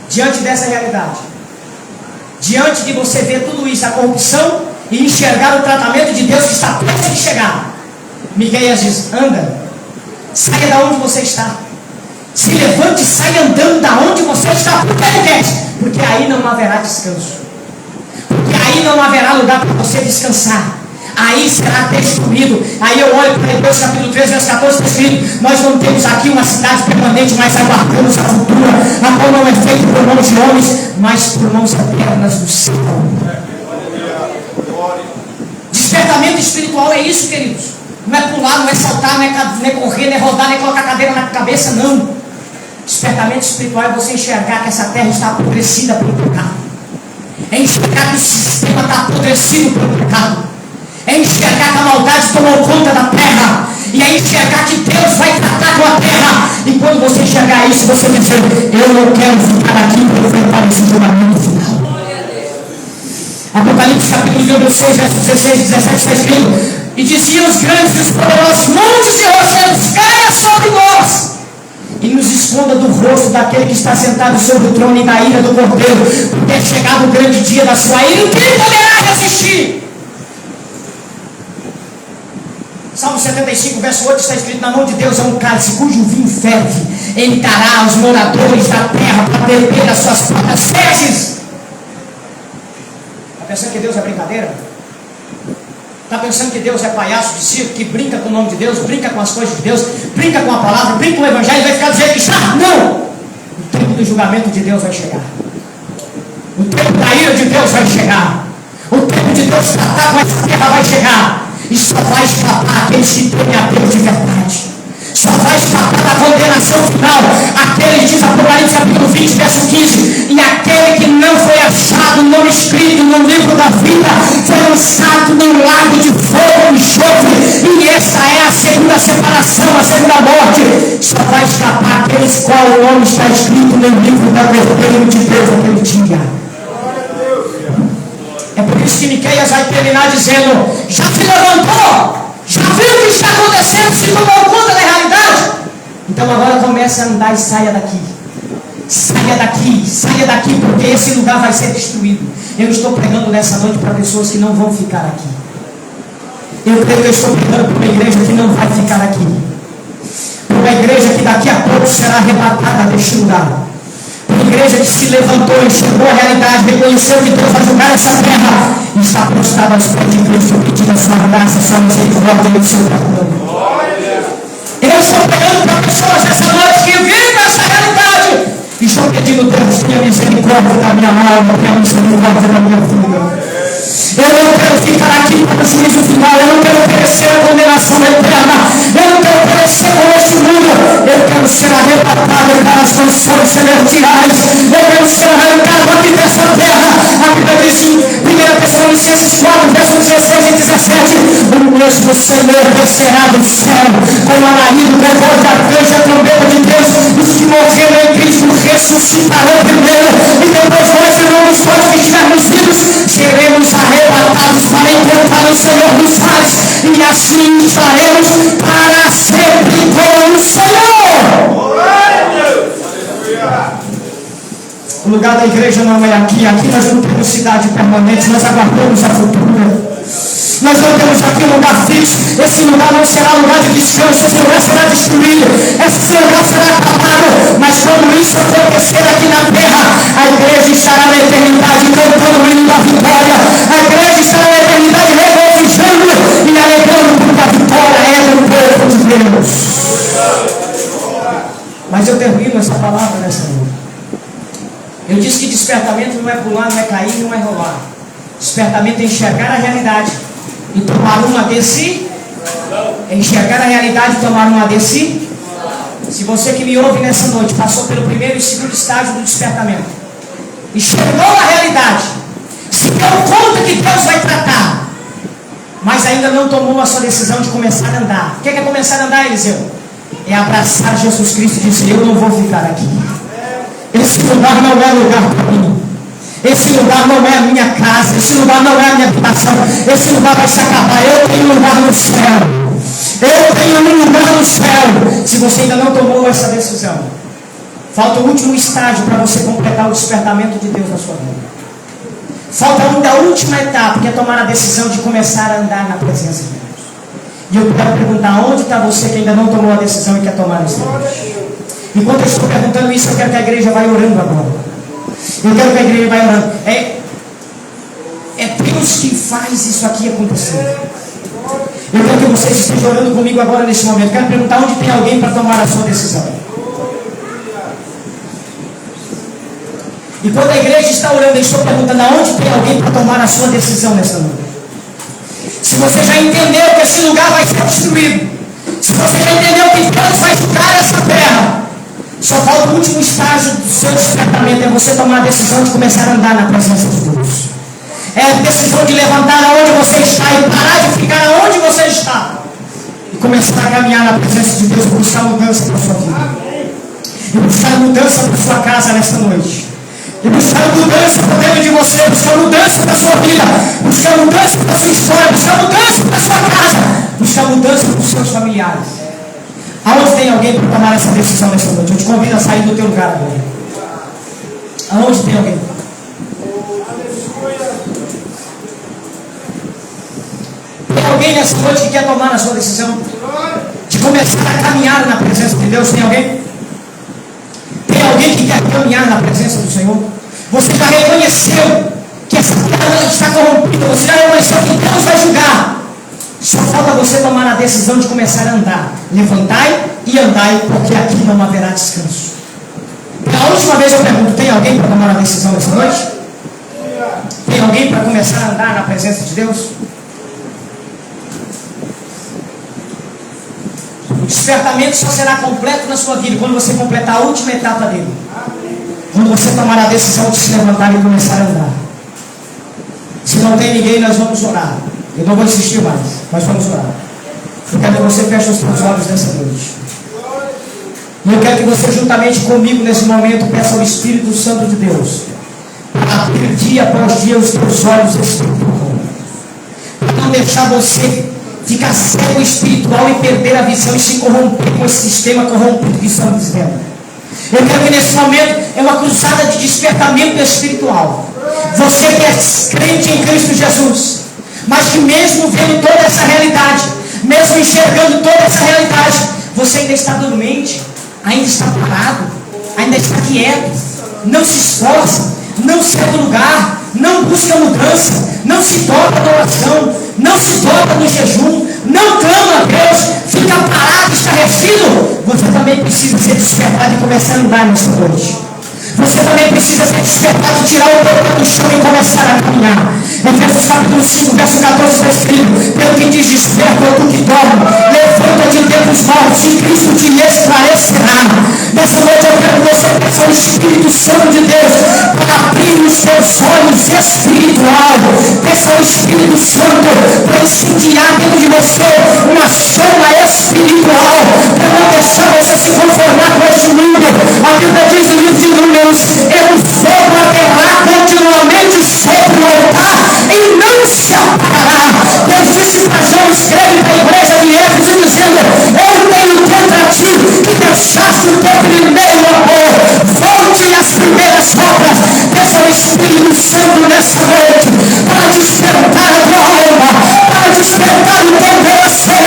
[SPEAKER 2] Diante dessa realidade, diante de você ver tudo isso, a corrupção, e enxergar o tratamento de Deus que está perto de chegar, Miqueias diz: anda, saia da onde você está, se levante e saia andando da onde você está. Por que ele quer? Porque aí não haverá descanso, porque aí não haverá lugar para você descansar, aí será destruído. Aí eu olho para Hebreus capítulo 13, verso 14, está escrito: nós não temos aqui uma cidade permanente, mas aguardamos a futura, a qual não é feita por mãos de homens, mas por mãos eternas do céu. Despertamento espiritual é isso, queridos. Não é pular, não é saltar, não é correr, não é rodar, não é colocar a cadeira na cabeça, não. Despertamento espiritual é você enxergar que essa terra está apodrecida pelo pecado, é enxergar que o sistema está apodrecido pelo pecado, é enxergar que a maldade tomou conta da terra, e é enxergar que Deus vai tratar com a terra. E quando você enxergar isso, você pensa: eu não quero ficar aqui para enfrentar esse julgamento final. Apocalipse capítulo 6, verso 16 e 17 está escrito: e diziam os grandes e os poderosos: montes e rochedos, caia sobre nós e nos esconda do rosto daquele que está sentado sobre o trono e da ira do Cordeiro, porque é chegado o grande dia da sua ira, e quem poderá resistir? Salmo 75, verso 8 está escrito: na mão de Deus é um cálice cujo vinho ferve, ele dará aos moradores da terra para beber as suas próprias fezes. Está pensando que Deus é brincadeira? Está pensando que Deus é palhaço de circo, que brinca com o nome de Deus, brinca com as coisas de Deus, brinca com a palavra, brinca com o evangelho e vai ficar do jeito que está? Não! O tempo do julgamento de Deus vai chegar, o tempo da ira de Deus vai chegar, o tempo de Deus tratar com essa terra vai chegar, e só vai escapar aqueles que temem a Deus de verdade, só vai escapar da condenação final aquele, diz Apocalipse capítulo 20, verso 15: e aquele que não foi achado o nome escrito no livro da vida foi lançado no lago de fogo e enxofre, e essa é a segunda separação, a segunda morte. Só vai escapar aqueles qual o nome está escrito no livro da verdadeira de Deus naquele dia. É por isso que Miqueias vai terminar dizendo: já se levantou, já viu o que está acontecendo, se tomou conta da realidade, então agora comece a andar e saia daqui. Saia daqui, porque esse lugar vai ser destruído. Eu estou pregando nessa noite para pessoas que não vão ficar aqui. Eu creio que eu estou pregando para uma igreja que não vai ficar aqui, para uma igreja que daqui a pouco será arrebatada deste lugar, para uma igreja que se levantou, enxergou a realidade, reconheceu que Deus vai julgar essa terra e está prostrada aos pés de Cristo, pedindo a sua graça, a sua misericórdia e o seu perdão. Eu estou pregando para pessoas essa noite que vivem essa realidade e estou pedindo: Deus, tenha misericórdia da minha alma, tenha misericórdia da minha vida. Eu não quero ficar aqui para o juízo final, eu não quero perecer a condenação eterna, eu não quero perecer com este mundo, eu quero ser arrebatado para as mansões celestiais, eu quero ser arrancado aqui dessa terra. A Bíblia diz em 1 Tessalonicenses 4, versos 16 e 17: o mesmo Senhor descerá do céu com o alarido, com a voz da grande a trombeta de Deus, os que morreram em Cristo ressuscitarão primeiro, e depois nós, irmãos, todos que estivermos vivos, seremos arrebatados para encontrar o Senhor dos mares, e assim estaremos para sempre com o Senhor. O lugar da igreja não é aqui. Aqui nós não temos cidade permanente, nós aguardamos a futura. Nós não temos aqui um lugar fixo. Esse lugar não será lugar de descanso. Esse lugar será destruído. Esse lugar será acabado. Mas quando isso acontecer aqui na terra, a igreja estará na eternidade cantando o hino da vitória. A igreja estará na eternidade regozijando e alegrando, porque a vitória é do povo de Deus. Mas eu termino essa palavra nessa noite. Eu disse que despertamento não é pular, não é cair, não é rolar. Despertamento é enxergar a realidade e tomar uma decisão. É enxergar a realidade e tomar uma decisão. Se você que me ouve nessa noite passou pelo primeiro e segundo estágio do despertamento, enxergou a realidade, se deu conta que Deus vai tratar, mas ainda não tomou a sua decisão de começar a andar. O que é começar a andar, Eliseu? É abraçar Jesus Cristo e dizer: eu não vou ficar aqui. Esse lugar não é lugar para mim. Esse lugar não é a minha casa. Esse lugar não é a minha habitação. Esse lugar vai se acabar. Eu tenho lugar no céu. Eu tenho se você ainda não tomou essa decisão, falta o último estágio para você completar o despertamento de Deus na sua vida. Falta ainda a última etapa, que é tomar a decisão de começar a andar na presença de Deus. E eu quero perguntar, onde está você que ainda não tomou a decisão e quer tomar essa decisão? Enquanto eu estou perguntando isso, eu quero que a igreja vá orando agora. Eu quero que a igreja vá orando. É Deus que faz isso aqui acontecer. Eu quero que vocês estejam orando comigo agora nesse momento. Eu quero perguntar onde tem alguém para tomar a sua decisão. Enquanto a igreja está orando, eu estou perguntando aonde tem alguém para tomar a sua decisão nessa noite. Se você já entendeu que esse lugar vai ser destruído, se você já entendeu que Deus vai julgar essa terra, só falta o último estágio do seu despertamento, é você tomar a decisão de começar a andar na presença de Deus. É a decisão de levantar aonde você está e parar de ficar aonde você está e começar a caminhar na presença de Deus, buscar mudança para a sua vida, e buscar mudança para a sua casa nesta noite, e buscar mudança para dentro de você, buscar mudança para a sua vida, buscar mudança para a sua história, buscar mudança para a sua casa, buscar mudança para os seus familiares. Aonde tem alguém para tomar essa decisão nessa noite? Eu te convido a sair do teu lugar agora. Aonde tem alguém? Tem alguém nessa noite que quer tomar a sua decisão de começar a caminhar na presença de Deus? Tem alguém? Tem alguém que quer caminhar na presença do Senhor? Você já reconheceu que essa terra está corrompida, você já reconheceu que Deus vai julgar. Só falta você tomar a decisão de começar a andar. Levantai e andai, porque aqui não haverá descanso. Pela última vez eu pergunto, tem alguém para tomar a decisão nessa noite? Tem alguém para começar a andar na presença de Deus? O despertamento só será completo na sua vida quando você completar a última etapa dele. Quando você tomar a decisão de se levantar e começar a andar. Se não tem ninguém, nós vamos orar. Eu não vou insistir mais, mas vamos orar. Eu quero que você feche os seus olhos nessa noite. E eu quero que você, juntamente comigo nesse momento, peça ao Espírito Santo de Deus para abrir dia após dia os teus olhos espirituais, para não deixar você ficar cego espiritual e perder a visão e se corromper com esse sistema corrompido que estamos vivendo. Eu quero que nesse momento é uma cruzada de despertamento espiritual. Você que é crente em Cristo Jesus, mas que mesmo vendo toda essa realidade, mesmo enxergando toda essa realidade, você ainda está dormente, ainda está parado, ainda está quieto, não se esforça, não sai do lugar, não busca mudança, não se dobra na oração, não se dobra no jejum, não clama a Deus, fica parado, estarrecido. Você também precisa ser despertado e começar a andar nessa noite. Você também precisa ser despertado, tirar o corpo do chão e começar a caminhar. Efésios capítulo 5, verso 14 está escrito: pelo que diz, desperta, ó tu que dorme, levanta-te dentre os mortos e Cristo te esclarecerá. Nessa noite eu quero que você peça ao Espírito Santo de Deus para abrir os seus olhos espirituais. Peça ao Espírito Santo para incendiar dentro de você uma chama espiritual, para não deixar você se conformar com este mundo. A Bíblia diz no livro de Números: eu fogo aterrar continuamente sobre o altar e não se apagará. Deus disse para João: escreve para a igreja de Éfeso dizendo: eu tenho contra ti que deixaste o teu primeiro amor. Volte às primeiras obras. Peça ao Espírito Santo nessa noite para despertar a tua alma, para despertar o teu coração,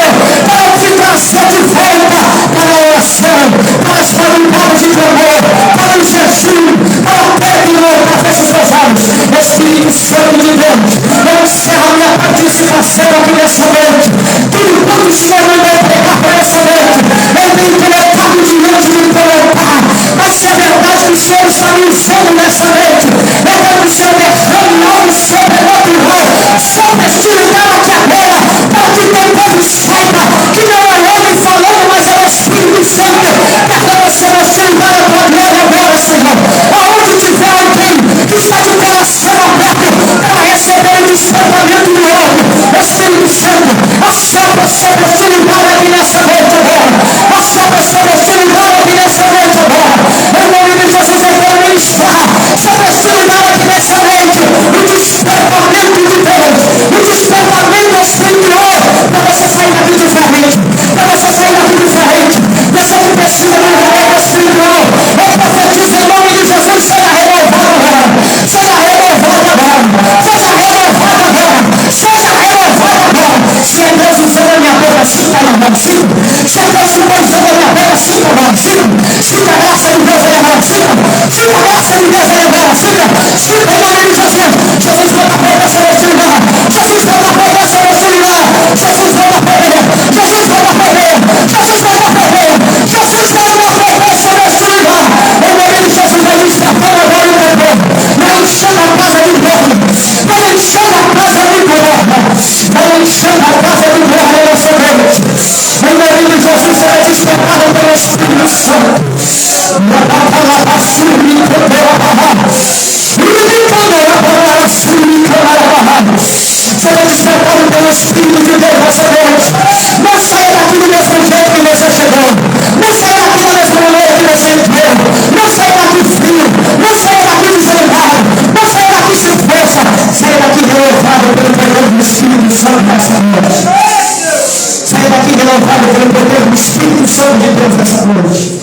[SPEAKER 2] renovado pelo poder do Espírito Santo de Deus nessa noite.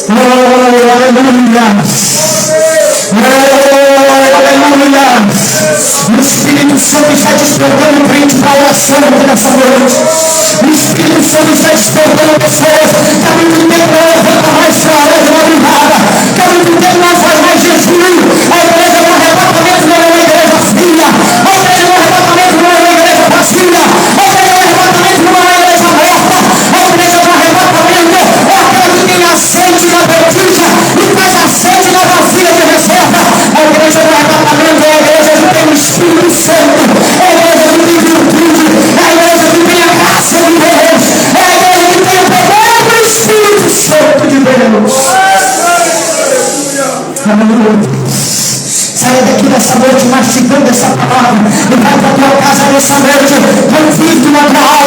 [SPEAKER 2] Oh, aleluia! Aleluia! O Espírito Santo está despertando crente para a oração nessa noite. O Espírito Santo está despertando pessoas que há muito tempo não levanta mais para a hora de madrugada, que há muito tempo não faz mais jejum. A igreja do arrebatamento não é uma igreja fria, a igreja do arrebatamento não é uma igreja vazia, a igreja do arrebatamento não é uma igreja morta. A igreja do arrebatamento é aquela que tem azeite na botija e faz azeite na vasilha de reserva. A igreja do arrebatamento é a igreja que tem o Espírito Santo, é a igreja que tem virtude, é a igreja que tem a graça de Deus, é a igreja que tem o poder do Espírito Santo de Deus. Aleluia. Saia daqui nessa noite mastigando essa palavra e vai para a tua casa nessa noite, convicto na tua alma.